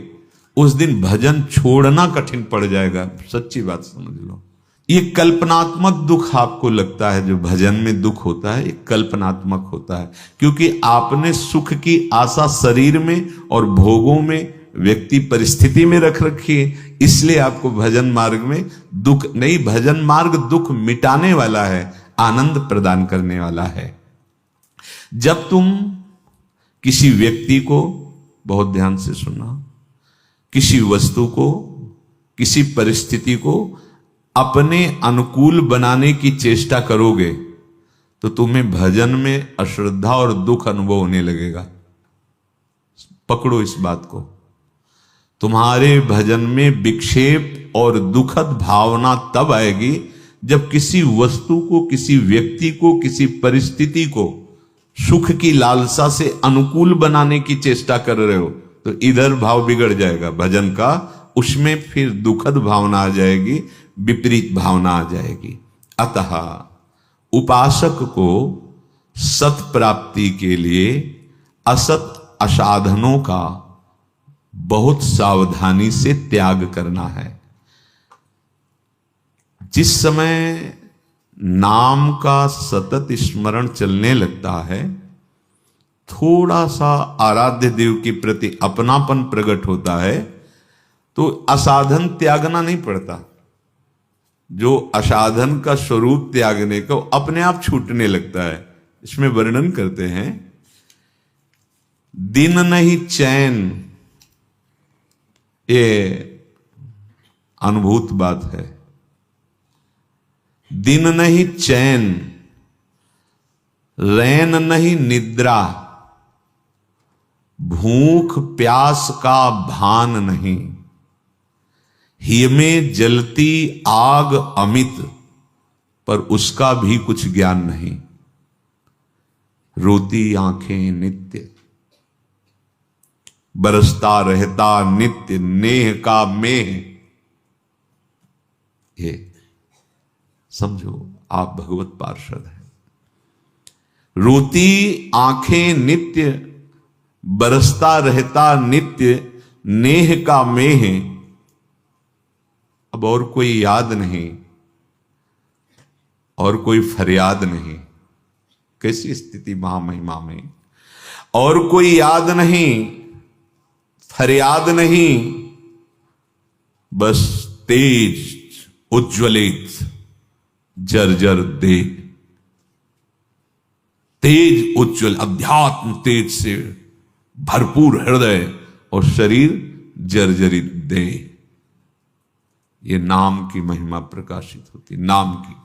उस दिन भजन छोड़ना कठिन पड़ जाएगा। सच्ची बात समझ लो। ये कल्पनात्मक दुख आपको लगता है, जो भजन में दुख होता है, एक कल्पनात्मक होता है, क्योंकि आपने सुख की आशा शरीर में और भोगों में, व्यक्ति परिस्थिति में रख रखी है, इसलिए आपको भजन मार्ग में दुख नहीं। भजन मार्ग दुख मिटाने वाला है, आनंद प्रदान करने वाला है। जब तुम किसी व्यक्ति को, बहुत ध्यान से सुनना, किसी वस्तु को, किसी परिस्थिति को अपने अनुकूल बनाने की चेष्टा करोगे तो तुम्हें भजन में अश्रद्धा और दुख अनुभव होने लगेगा। पकड़ो इस बात को। तुम्हारे भजन में विक्षेप और दुखद भावना तब आएगी जब किसी वस्तु को, किसी व्यक्ति को, किसी परिस्थिति को सुख की लालसा से अनुकूल बनाने की चेष्टा कर रहे हो, तो इधर भाव बिगड़ जाएगा भजन का, उसमें फिर दुखद भावना आ जाएगी, विपरीत भावना आ जाएगी। अतः उपासक को सत प्राप्ति के लिए असत असाधनों का बहुत सावधानी से त्याग करना है। जिस समय नाम का सतत स्मरण चलने लगता है, थोड़ा सा आराध्य देव के प्रति अपनापन प्रकट होता है, तो असाधन त्यागना नहीं पड़ता। जो असाधन का स्वरूप त्यागने को अपने आप छूटने लगता है। इसमें वर्णन करते हैं, दिन नहीं चैन, ये अनुभूत बात है। दिन नहीं चैन, रैन नहीं निद्रा, भूख प्यास का भान नहीं, हिय में जलती आग अमित, पर उसका भी कुछ ज्ञान नहीं, रोती आंखें नित्य, बरसता रहता नित्य नेह का मेह। ये समझो, आप भगवत पार्षद हैं। रोती आंखें नित्य, बरसता रहता नित्य नेह का मेह। अब और कोई याद नहीं, और कोई फरियाद नहीं। कैसी स्थिति महामहिमा में, और कोई याद नहीं, फरियाद नहीं, बस तेज उज्ज्वलित जर्जर दे, तेज उज्ज्वल अध्यात्म तेज से भरपूर हृदय और शरीर जर्जरित दे। ये नाम की महिमा प्रकाशित होती, नाम की,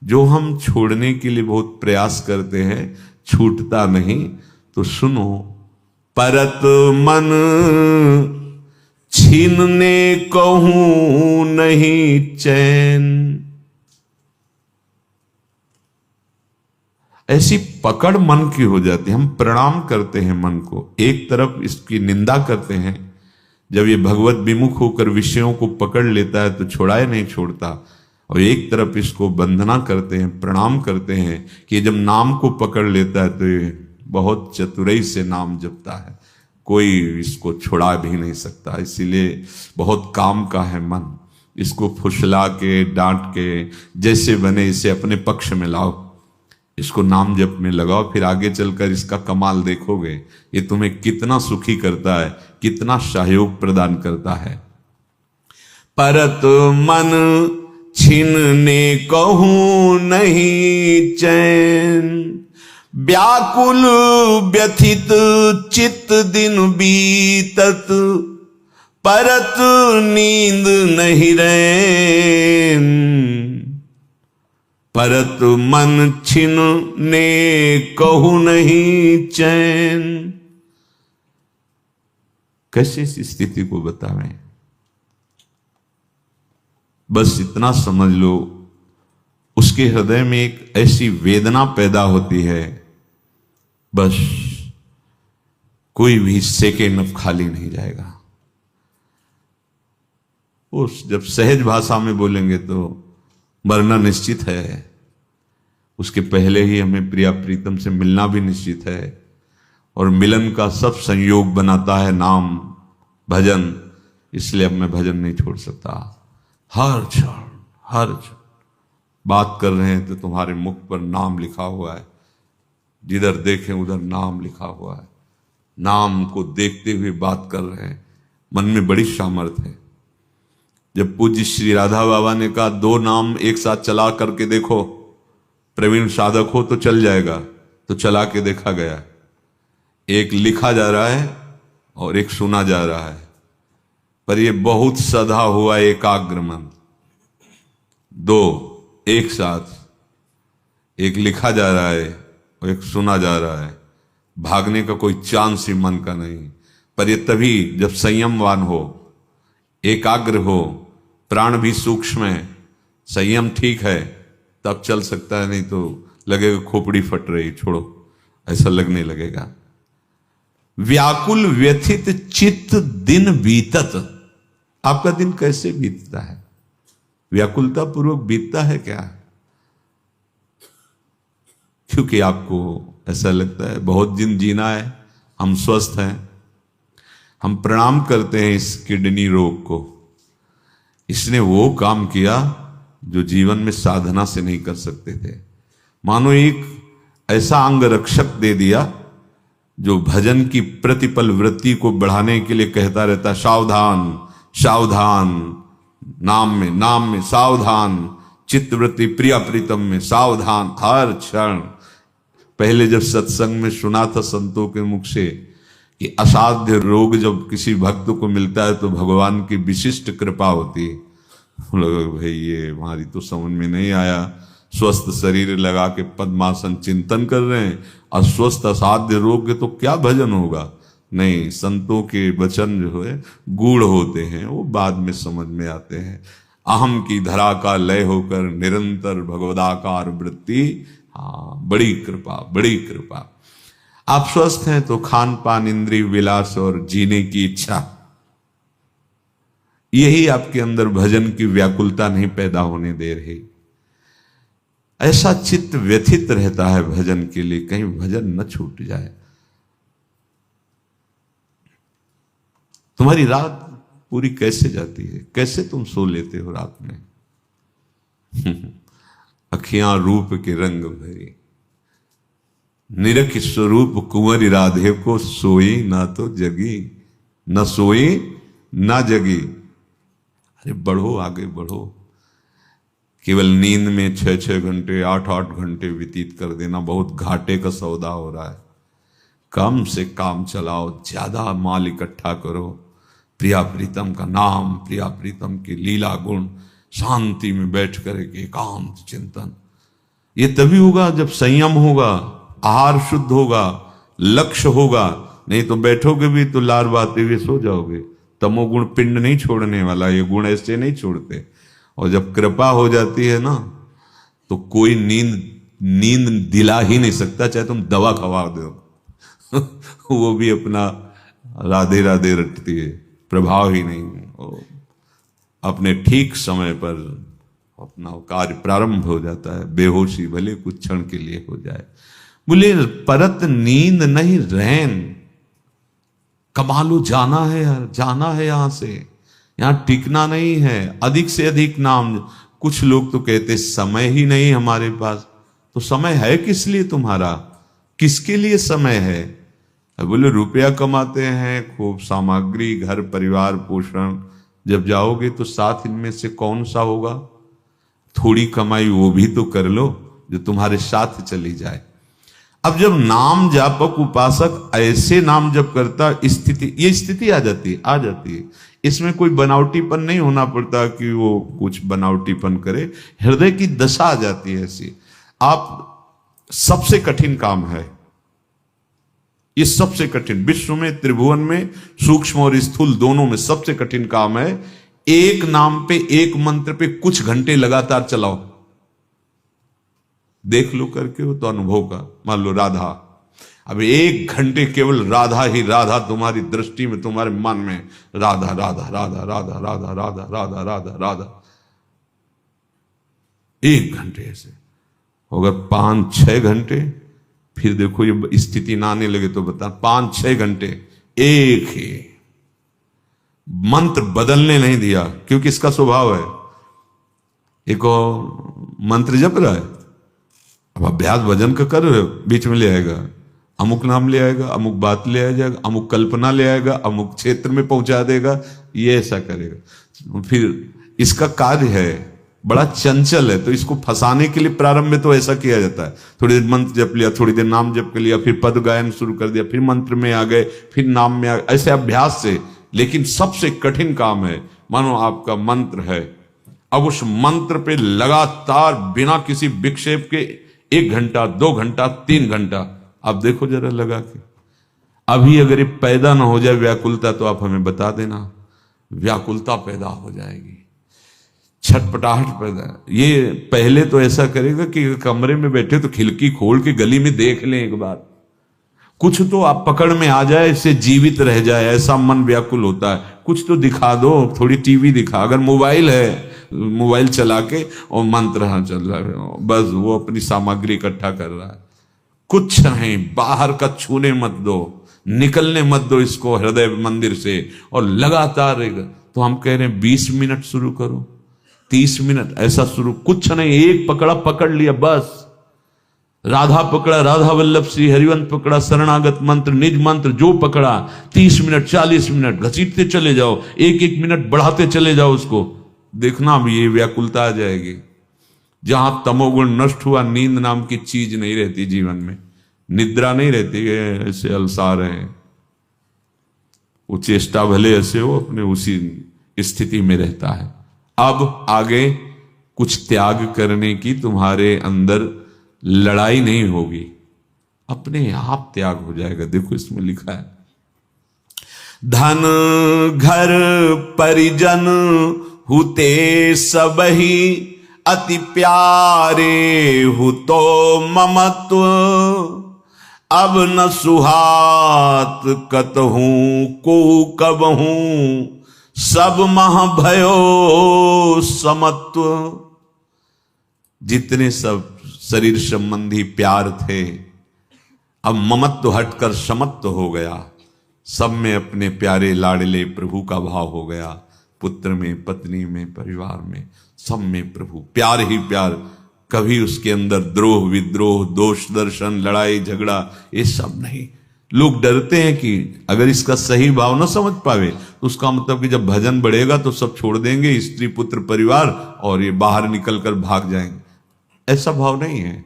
जो हम छोड़ने के लिए बहुत प्रयास करते हैं, छूटता नहीं। तो सुनो, परत मन छीनने कहूं नहीं चैन। ऐसी पकड़ मन की हो जाती है। हम प्रणाम करते हैं मन को, एक तरफ इसकी निंदा करते हैं। जब ये भगवत विमुख होकर विषयों को पकड़ लेता है तो छुड़ाए नहीं छोड़ता, और एक तरफ इसको वंदना करते हैं, प्रणाम करते हैं कि जब नाम को पकड़ लेता है तो ये बहुत चतुराई से नाम जपता है, कोई इसको छुड़ा भी नहीं सकता। इसीलिए बहुत काम का है मन। इसको फुसला के, डांट के, जैसे बने इसे अपने पक्ष में लाओ, इसको नाम जप में लगाओ, फिर आगे चलकर इसका कमाल देखोगे। ये तुम्हें कितना सुखी करता है, कितना सहयोग प्रदान करता है। परत मन छीनने कहूं नहीं चैन, व्याकुल व्यथित चित्त दिन बीतत, परत नींद नहीं रैन, परत मन छिन ने कहू नहीं चैन। कैसे इस स्थिति को बतावें? बस इतना समझ लो, उसके हृदय में एक ऐसी वेदना पैदा होती है, बस कोई भी सेकेंड अब खाली नहीं जाएगा। उस जब सहज भाषा में बोलेंगे तो मरना निश्चित है, उसके पहले ही हमें प्रिया प्रीतम से मिलना भी निश्चित है, और मिलन का सब संयोग बनाता है नाम भजन। इसलिए अब मैं भजन नहीं छोड़ सकता। हर क्षण बात कर रहे हैं तो तुम्हारे मुख पर नाम लिखा हुआ है, जिधर देखें उधर नाम लिखा हुआ है, नाम को देखते हुए बात कर रहे हैं। मन में बड़ी सामर्थ्य है। जब पूज्य श्री राधा बाबा ने कहा 2 नाम एक साथ चला करके देखो, प्रवीण साधक हो तो चल जाएगा, तो चला के देखा गया। एक लिखा जा रहा है और एक सुना जा रहा है, पर यह बहुत सधा हुआ एकाग्र मन। 2 एक साथ, एक लिखा जा रहा है और एक सुना जा रहा है। भागने का कोई चांस ही मन का नहीं। पर यह तभी जब संयमवान हो, एकाग्र हो, प्राण भी सूक्ष्म है, संयम ठीक है, तब चल सकता है। नहीं तो लगेगा खोपड़ी फट रही, छोड़ो, ऐसा लगने लगेगा। व्याकुल व्यथित चित्त दिन बीतत। आपका दिन कैसे बीतता है? व्याकुलता पूर्वक बीतता है क्या? क्योंकि आपको ऐसा लगता है बहुत दिन जीना है, हम स्वस्थ हैं। हम प्रणाम करते हैं इस किडनी रोग को। इसने वो काम किया जो जीवन में साधना से नहीं कर सकते थे। मानो एक ऐसा अंग रक्षक दे दिया जो भजन की प्रतिपल वृत्ति को बढ़ाने के लिए कहता रहता, सावधान सावधान, नाम में सावधान, चित्तवृत्ति प्रिया प्रीतम में सावधान। हर क्षण। पहले जब सत्संग में सुना था संतों के मुख से कि असाध्य रोग जब किसी भक्त को मिलता है तो भगवान की विशिष्ट कृपा होती है। भाई ये हमारी तो समझ में नहीं आया। स्वस्थ शरीर लगा के पद्मासन चिंतन कर रहे हैं, अस्वस्थ असाध्य रोग के तो क्या भजन होगा? नहीं, संतों के वचन जो है गूढ़ होते हैं, वो बाद में समझ में आते हैं। अहम की धरा का लय होकर निरंतर भगवदाकार वृत्ति। हाँ, बड़ी कृपा, बड़ी कृपा। आप स्वस्थ हैं तो खान पान, इंद्रिय विलास और जीने की इच्छा, यही आपके अंदर भजन की व्याकुलता नहीं पैदा होने दे रही। ऐसा चित्त व्यथित रहता है भजन के लिए, कहीं भजन न छूट जाए। तुम्हारी रात पूरी कैसे जाती है? कैसे तुम सो लेते हो रात में? अखियां रूप के रंग भरी, निरख स्वरूप कुंवरी राधे को सोई ना तो जगी, न सोई ना जगी। अरे बढ़ो, आगे बढ़ो। केवल नींद में 6-6 घंटे, 8-8 घंटे व्यतीत कर देना बहुत घाटे का सौदा हो रहा है। कम से काम चलाओ, ज्यादा माल इकट्ठा करो। प्रिया प्रीतम का नाम, प्रिया प्रीतम के लीला गुण, शांति में बैठ कर एक एकांत चिंतन। ये तभी होगा जब संयम होगा, आहार शुद्ध होगा, लक्ष्य होगा। नहीं तो बैठोगे भी तो लार बाते हुए सो जाओगे। तमोगुण पिंड नहीं छोड़ने वाला, ये गुण ऐसे नहीं छोड़ते। और जब कृपा हो जाती है ना, तो कोई नींद दिला ही नहीं सकता, चाहे तुम दवा खवा दो। वो भी अपना राधे राधे रटती है, प्रभाव ही नहीं। अपने ठीक समय पर अपना कार्य प्रारंभ हो जाता है। बेहोशी भले कुछ क्षण के लिए हो जाए। बोले परत नींद नहीं रैन। कमालू जाना है यार, जाना है यहां से, यहां टिकना नहीं है। अधिक से अधिक नाम। कुछ लोग तो कहते समय ही नहीं हमारे पास। तो समय है किस लिए तुम्हारा? किसके लिए समय है? बोले रुपया कमाते हैं, खूब सामग्री, घर परिवार पोषण। जब जाओगे तो साथ इनमें से कौन सा होगा? थोड़ी कमाई वो भी तो कर लो जो तुम्हारे साथ चली जाए। अब जब नाम जापक उपासक ऐसे नाम जप करता, ये स्थिति आ जाती है। इसमें कोई बनावटीपन नहीं होना पड़ता कि वो कुछ बनावटीपन करे, हृदय की दशा आ जाती है ऐसी। आप सबसे कठिन काम है ये, सबसे कठिन विश्व में, त्रिभुवन में, सूक्ष्म और स्थूल दोनों में सबसे कठिन काम है। एक नाम पे, एक मंत्र पे कुछ घंटे लगातार चलाओ, देख लो करके हो तो अनुभव का। मान लो राधा, अब 1 घंटे केवल राधा ही राधा तुम्हारी दृष्टि में, तुम्हारे मन में, राधा राधा राधा राधा राधा राधा राधा राधा राधा, 1 घंटे ऐसे। अगर 5-6 घंटे, फिर देखो ये स्थिति ना आने लगे तो बता, 5-6 घंटे एक ही मंत्र बदलने नहीं दिया, क्योंकि इसका स्वभाव है। एक मंत्र जप रहा है, अब अभ्यास भजन का कर रहे हो, बीच में ले आएगा अमुक नाम, ले आएगा अमुक बात, ले आ जाएगा अमुक कल्पना, ले आएगा अमुक क्षेत्र में पहुंचा देगा, ये ऐसा करेगा। फिर इसका कार्य है बड़ा चंचल है, तो इसको फंसाने के लिए प्रारंभ में तो ऐसा किया जाता है। थोड़ी देर मंत्र जप लिया, थोड़ी देर नाम जप कर लिया, फिर पद गायन शुरू कर दिया, फिर मंत्र में आ गए, फिर नाम में आ गए, ऐसे अभ्यास से। लेकिन सबसे कठिन काम है, मानो आपका मंत्र है, अब उस मंत्र पे लगातार बिना किसी विक्षेप के 1 घंटा, 2 घंटा, 3 घंटा, आप देखो जरा लगा के। अभी अगर ये पैदा ना हो जाए व्याकुलता, तो आप हमें बता देना, व्याकुलता पैदा हो जाएगी, छटपटाहट पैदा। ये पहले तो ऐसा करेगा कि कमरे में बैठे तो खिड़की खोल के गली में देख लें एक बार, कुछ तो आप पकड़ में आ जाए, इससे जीवित रह जाए, ऐसा मन व्याकुल होता है। कुछ तो दिखा दो, थोड़ी टीवी दिखा, अगर मोबाइल है मोबाइल चला के और मंत्र हाँ चल रहा है, बस वो अपनी सामग्री इकट्ठा कर रहा है, कुछ नहीं। बाहर का छूने मत दो, निकलने मत दो इसको हृदय मंदिर से, और लगातार रहेगा। तो हम कह रहे हैं 20 मिनट शुरू करो, 30 मिनट ऐसा शुरू, कुछ नहीं, एक पकड़ा पकड़ लिया बस, राधा पकड़ा, राधा वल्लभ श्री हरिवंश पकड़ा, शरणागत मंत्र, निज मंत्र जो पकड़ा, 30 मिनट 40 मिनट घसीटते चले जाओ, 1-1 मिनट बढ़ाते चले जाओ उसको, देखना अब ये व्याकुलता आ जाएगी। जहां तमोगुण नष्ट हुआ, नींद नाम की चीज नहीं रहती जीवन में, निद्रा नहीं रहती है, ऐसे अलसार हैं, वो चेष्टा भले ऐसे हो, अपने उसी स्थिति में रहता है। अब आगे कुछ त्याग करने की तुम्हारे अंदर लड़ाई नहीं होगी, अपने आप त्याग हो जाएगा। देखो इसमें लिखा है, धन घर परिजन हुते सबही, अति प्यारे हुतो ममत्व, अब न सुहात कतहूं को कबहूं, सब मह भयो समत्व। जितने सब शरीर संबंधी प्यार थे, अब ममत्व हटकर समत्व हो गया, सब में अपने प्यारे लाडले प्रभु का भाव हो गया, पुत्र में, पत्नी में, परिवार में, सब में प्रभु, प्यार ही प्यार। कभी उसके अंदर द्रोह विद्रोह, दोष दर्शन, लड़ाई झगड़ा, ये सब नहीं। लोग डरते हैं कि अगर इसका सही भाव न समझ पावे तो उसका मतलब कि जब भजन बढ़ेगा तो सब छोड़ देंगे, स्त्री पुत्र परिवार, और ये बाहर निकलकर भाग जाएंगे। ऐसा भाव नहीं है।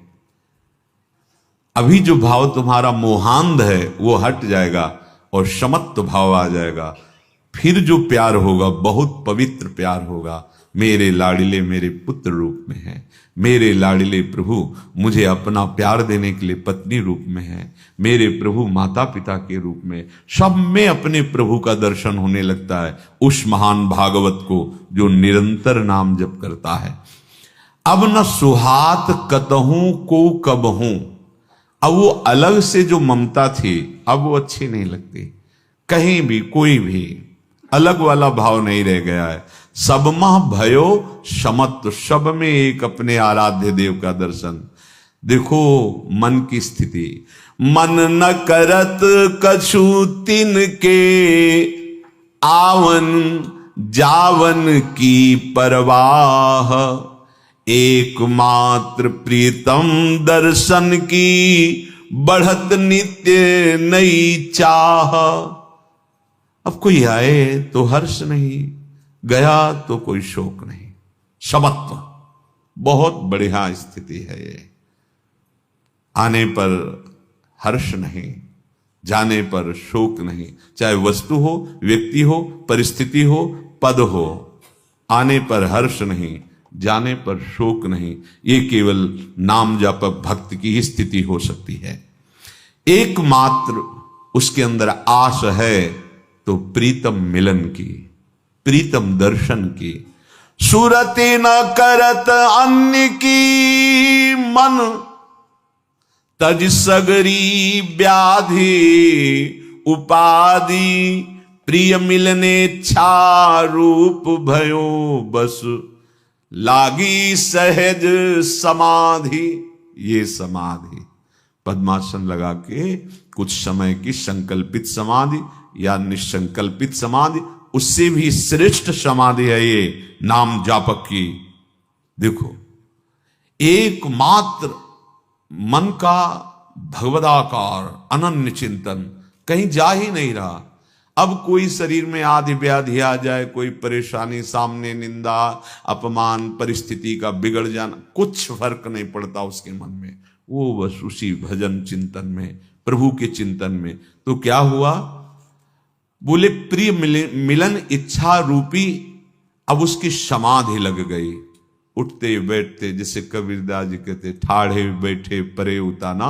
अभी जो भाव तुम्हारा मोहांध है वो हट जाएगा और समत्व भाव आ जाएगा। फिर जो प्यार होगा बहुत पवित्र प्यार होगा। मेरे लाडिले मेरे पुत्र रूप में है, मेरे लाडिले प्रभु मुझे अपना प्यार देने के लिए पत्नी रूप में है, मेरे प्रभु माता पिता के रूप में, सब में अपने प्रभु का दर्शन होने लगता है उस महान भागवत को जो निरंतर नाम जप करता है। अब न सुहात कतहूं को कबहूं, अब वो अलग से जो ममता थी अब वो अच्छी नहीं लगती, कहीं भी कोई भी अलग वाला भाव नहीं रह गया है। सब मह भयो समत्व, सब में एक अपने आराध्य देव का दर्शन। देखो मन की स्थिति, मन न करत कछु तिन के, आवन जावन की परवाह, एकमात्र प्रीतम दर्शन की, बढ़त नित्य नई चाह। अब कोई आए तो हर्ष नहीं, गया तो कोई शोक नहीं। समत्व बहुत बढ़िया स्थिति है ये। आने पर हर्ष नहीं, जाने पर शोक नहीं। चाहे वस्तु हो, व्यक्ति हो, परिस्थिति हो, पद हो, आने पर हर्ष नहीं, जाने पर शोक नहीं। ये केवल नाम जापक भक्त की ही स्थिति हो सकती है। एकमात्र उसके अंदर आस है तो प्रीतम मिलन की, प्रीतम दर्शन की। सुरति न करत अन्य की मन, तज सगरी व्याधि उपाधि। प्रिय मिलने छा रूप भयो बस, लागी सहज समाधि। ये समाधि पद्मासन लगा के कुछ समय की संकल्पित समाधि या निसंकल्पित समाधि, उससे भी श्रेष्ठ समाधि है ये नाम जापक की। देखो, एकमात्र मन का भगवदाकार अनन्य चिंतन, कहीं जा ही नहीं रहा। अब कोई शरीर में आदि व्याधि आ जाए, कोई परेशानी सामने, निंदा अपमान, परिस्थिति का बिगड़ जाना, कुछ फर्क नहीं पड़ता उसके मन में। वो बस उसी भजन चिंतन में, प्रभु के चिंतन में। तो क्या हुआ? बोले प्रिय मिलन इच्छा रूपी अब उसकी समाधि लग गई। उठते बैठते, जैसे कबीरदास जी कहते, ठाढ़े बैठे परे उताना,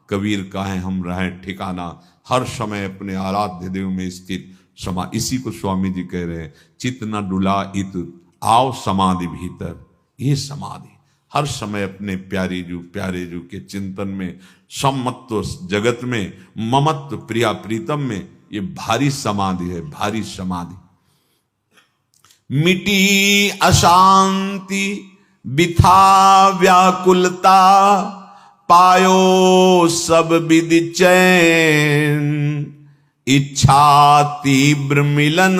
कबीर काहे हम रहें ठिकाना। हर समय अपने आराध्य देव में स्थित समा। इसी को स्वामी जी कह रहे हैं, चित न डुला इत आओ समाधि भीतर। ये समाधि हर समय अपने प्यारे जू के चिंतन में, सम्मत्व जगत में, ममत्व प्रिया प्रीतम में, ये भारी समाधि है, भारी समाधि। मिटी अशांति बिथा व्याकुलता, पायो सब विधि चैन। इच्छा तीव्र मिलन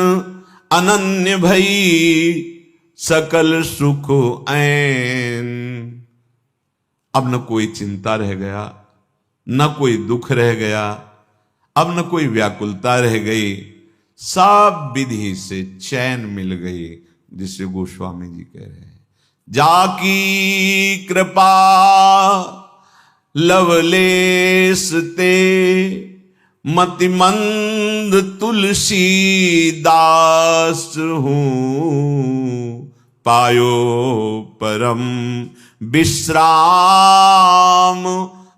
अनन्य भई, सकल सुख ऐन। अब न कोई चिंता रह गया, न कोई दुख रह गया, अब न कोई व्याकुलता रह गई, सब विधि से चैन मिल गई। जिसे गोस्वामी जी कह रहे हैं, जाकी कृपा लवलेस ते, मतिमंद तुलसी दास हूं। पायो परम विश्राम,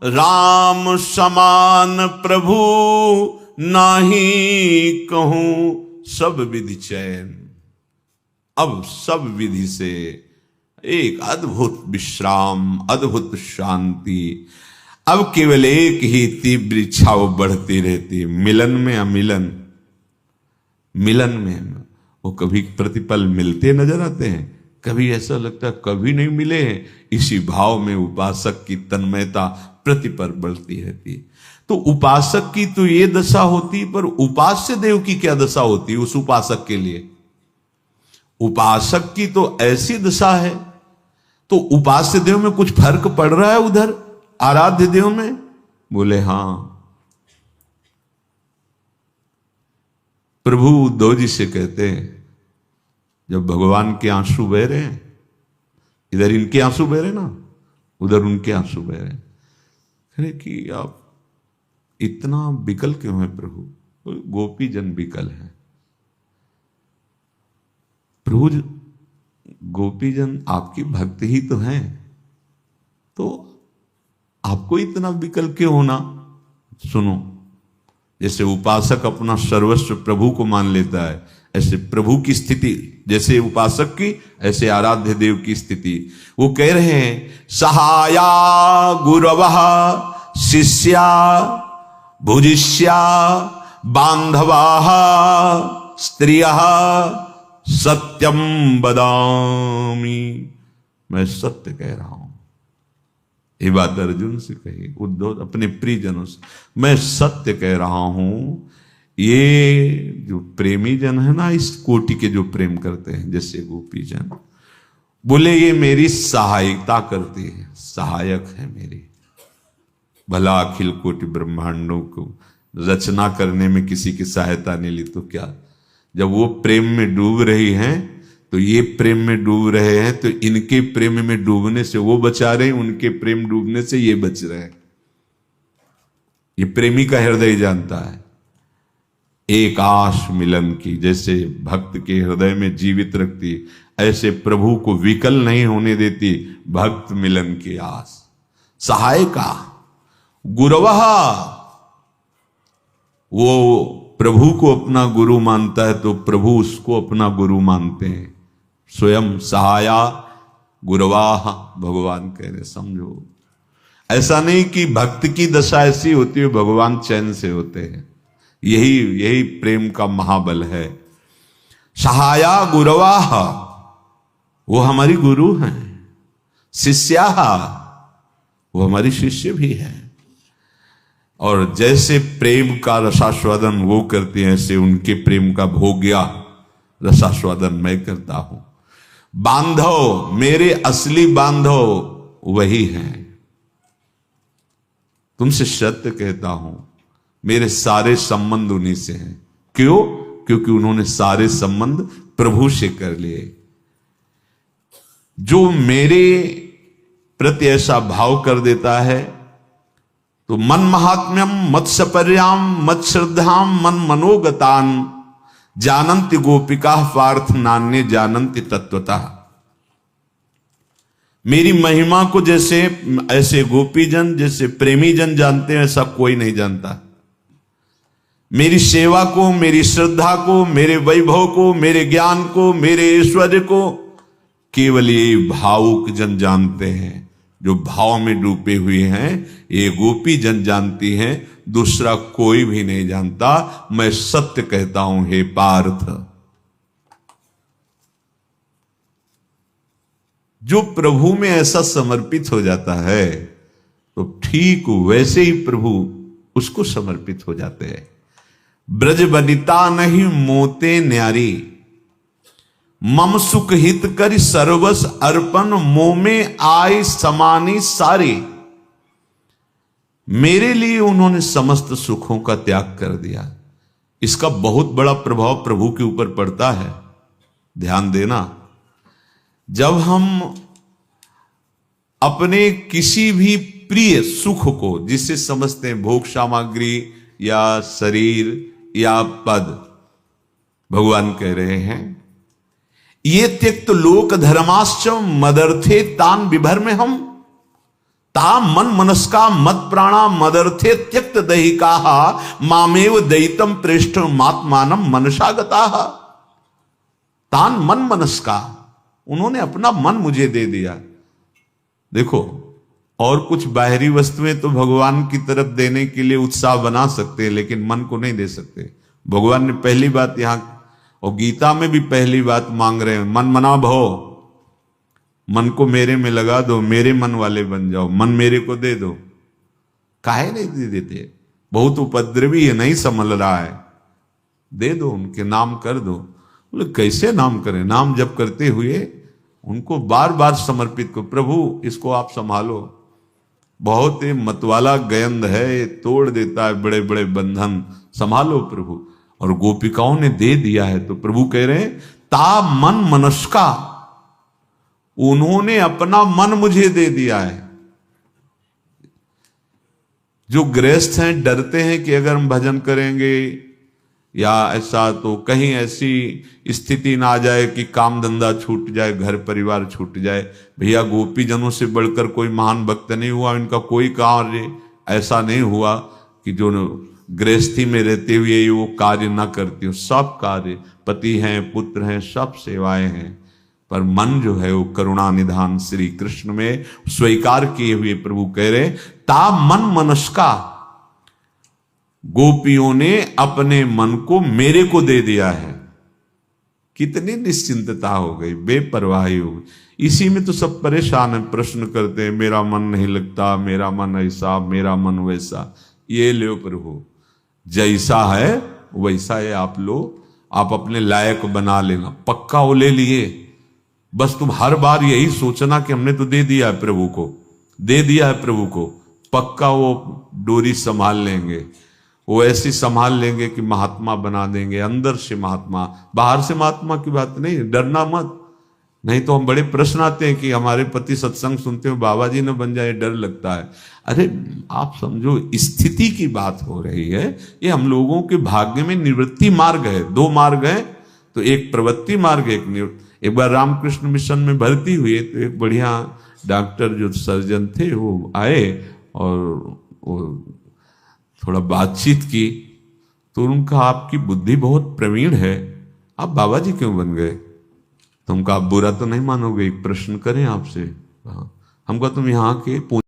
राम समान प्रभु नाही कहूं। सब विधि चैन, अब सब विधि से एक अद्भुत विश्राम, अद्भुत शांति। अब केवल एक ही तीव्र इच्छा वो बढ़ती रहती है, मिलन में अमिलन। मिलन में वो कभी प्रतिपल मिलते नजर आते हैं, कभी ऐसा लगता है कभी नहीं मिले हैं। इसी भाव में उपासक की तन्मयता प्रतिपल बढ़ती रहती है। तो उपासक की तो ये दशा होती, पर उपास्य देव की क्या दशा होती है उस उपासक के लिए? उपासक की तो ऐसी दशा है। तो उपास्य देव में कुछ फर्क पड़ रहा है उधर आराध्य देव में? बोले हां। प्रभु उद्धव जी से कहते हैं, जब भगवान के आंसू बह रहे हैं, इधर इनके आंसू बह रहे ना, उधर उनके आंसू बह रहे हैं, अरे कि आप इतना विकल क्यों है प्रभु? गोपी जन विकल है प्रभु। गोपी जन आपकी भक्त ही तो हैं, तो आपको इतना विकल क्यों होना? सुनो, जैसे उपासक अपना सर्वस्व प्रभु को मान लेता है, ऐसे प्रभु की स्थिति जैसे उपासक की, ऐसे आराध्य देव की स्थिति। वो कह रहे हैं, सहाया गुरवः शिष्या भुजिष्या बांधवाः स्त्रियः सत्यम बदामी। मैं सत्य कह रहा हूं। ये बात अर्जुन से कही, उद्धव अपने प्रियजनों से, मैं सत्य कह रहा हूं। ये जो प्रेमी जन है ना, इस कोटि के जो प्रेम करते हैं, जैसे गोपी जन, बोले ये मेरी सहायता करती है, सहायक है मेरी। भला अखिल कोटि ब्रह्मांडों को रचना करने में किसी की सहायता नहीं ली तो क्या? जब वो प्रेम में डूब रही हैं, तो ये प्रेम में डूब रहे हैं, तो इनके प्रेम में डूबने से वो बचा रहे हैं, उनके प्रेम डूबने से ये बच रहे हैं। ये प्रेमी का हृदय जानता है। एक आश मिलन की, जैसे भक्त के हृदय में जीवित रखती, ऐसे प्रभु को विकल नहीं होने देती भक्त मिलन की आस। सहायका गुरवः, वो प्रभु को अपना गुरु मानता है तो प्रभु उसको अपना गुरु मानते हैं। स्वयं सहाया गुरवाह, भगवान कह रहे समझो। ऐसा नहीं कि भक्त की दशा ऐसी होती है भगवान चैन से होते हैं। यही प्रेम का महाबल है। सहाया गुरवाह, वो हमारी गुरु हैं। शिष्याः, वो हमारी शिष्य भी हैं। और जैसे प्रेम का रसास्वादन वो करते हैं, ऐसे उनके प्रेम का भोग्या रसास्वादन मैं करता हूं। बांधव, मेरे असली बांधव वही हैं। तुमसे सत्य कहता हूं, मेरे सारे संबंध उन्हीं से हैं। क्यों? क्योंकि उन्होंने सारे संबंध प्रभु से कर लिए। जो मेरे प्रति ऐसा भाव कर देता है तो मन महात्म्यम मत सपर्याम मत श्रद्धाम मन मनोगतान जानन्ति गोपिका पार्थ नान्य जानन्ति तत्वतः। मेरी महिमा को जैसे ऐसे गोपीजन, जैसे प्रेमी जन जानते हैं, ऐसा कोई नहीं जानता। मेरी सेवा को, मेरी श्रद्धा को, मेरे वैभव को, मेरे ज्ञान को, मेरे ऐश्वर्य को केवल ये भावुक जन जानते हैं। जो भाव में डूबे हुए हैं ये गोपी जन जानती हैं, दूसरा कोई भी नहीं जानता। मैं सत्य कहता हूं हे पार्थ। जो प्रभु में ऐसा समर्पित हो जाता है तो ठीक वैसे ही प्रभु उसको समर्पित हो जाते हैं। ब्रज बनिता नहीं मोते न्यारी, मम सुख हित कर सर्वस अर्पण, मोह में आय समानी सारी। मेरे लिए उन्होंने समस्त सुखों का त्याग कर दिया। इसका बहुत बड़ा प्रभाव प्रभु के ऊपर पड़ता है। ध्यान देना, जब हम अपने किसी भी प्रिय सुख को, जिसे समझते हैं भोग सामग्री या शरीर या पद, भगवान कह रहे हैं ये त्यक्त लोक धर्माश्च मदर्थे तान विभर में हम ता मन मनस्का मत प्राणा मदर्थे त्यक्त दहिका मामेव दयितम प्रेष्ठ मात्मानम मनसागता। तान मन मनस्का, उन्होंने अपना मन मुझे दे दिया। देखो, और कुछ बाहरी वस्तुएं तो भगवान की तरफ देने के लिए उत्साह बना सकते हैं, लेकिन मन को नहीं दे सकते। भगवान ने पहली बात यहां और गीता में भी पहली बात मांग रहे हैं, मन मना भव। मन को मेरे में लगा दो, मेरे मन वाले बन जाओ, मन मेरे को दे दो। काहे नहीं दे देते? बहुत उपद्रवी है, नहीं संभल रहा है, दे दो, उनके नाम कर दो। बोले कैसे नाम करें? नाम जप करते हुए उनको बार बार समर्पित को, प्रभु इसको आप संभालो, बहुत ही मतवाला गयंद है, तोड़ देता है बड़े बड़े बंधन, संभालो प्रभु। और गोपिकाओं ने दे दिया है तो प्रभु कह रहे हैं ता मन मनस्का, उन्होंने अपना मन मुझे दे दिया है। जो गृहस्थ हैं डरते हैं कि अगर हम भजन करेंगे या ऐसा तो कहीं ऐसी स्थिति ना आ जाए कि काम धंधा छूट जाए, घर परिवार छूट जाए। भैया गोपी जनों से बढ़कर कोई महान भक्त नहीं हुआ, इनका कोई कार्य ऐसा नहीं हुआ कि जो गृहस्थी में रहते हुए वो कार्य ना करती हो। सब कार्य, पति हैं, पुत्र हैं, सब सेवाएं हैं, पर मन जो है वो करुणा निधान श्री कृष्ण में स्वीकार किए हुए प्रभु कह रहे ता मन मनस्का, गोपियों ने अपने मन को मेरे को दे दिया है। कितनी निश्चिंतता हो गई, बेपरवाही हो गई। इसी में तो सब परेशान है, प्रश्न करते हैं मेरा मन नहीं लगता, मेरा मन ऐसा, मेरा मन वैसा। ये लो प्रभु, जैसा है वैसा है, आप लो, आप अपने लायक बना लेना। पक्का वो ले लिए, बस तुम हर बार यही सोचना कि हमने तो दे दिया है प्रभु को, दे दिया है प्रभु को। पक्का वो डोरी संभाल लेंगे, वो ऐसी संभाल लेंगे कि महात्मा बना देंगे, अंदर से महात्मा, बाहर से महात्मा की बात नहीं। डरना मत, नहीं तो हम बड़े प्रश्न आते हैं कि हमारे पति सत्संग सुनते हो, बाबा जी न बन जाए, डर लगता है। अरे आप समझो, स्थिति की बात हो रही है। ये हम लोगों के भाग्य में निवृत्ति मार्ग है, दो मार्ग है। तो एक प्रवृत्ति मार्ग, एक बार रामकृष्ण मिशन में भर्ती हुए तो एक बढ़िया डॉक्टर जो सर्जन थे वो आए और वो थोड़ा बातचीत की। तो उनका, आपकी बुद्धि बहुत प्रवीण है, आप बाबा जी क्यों बन गए? तुमका आप बुरा तो नहीं मानोगे, एक प्रश्न करें आपसे। हमको तुम यहाँ के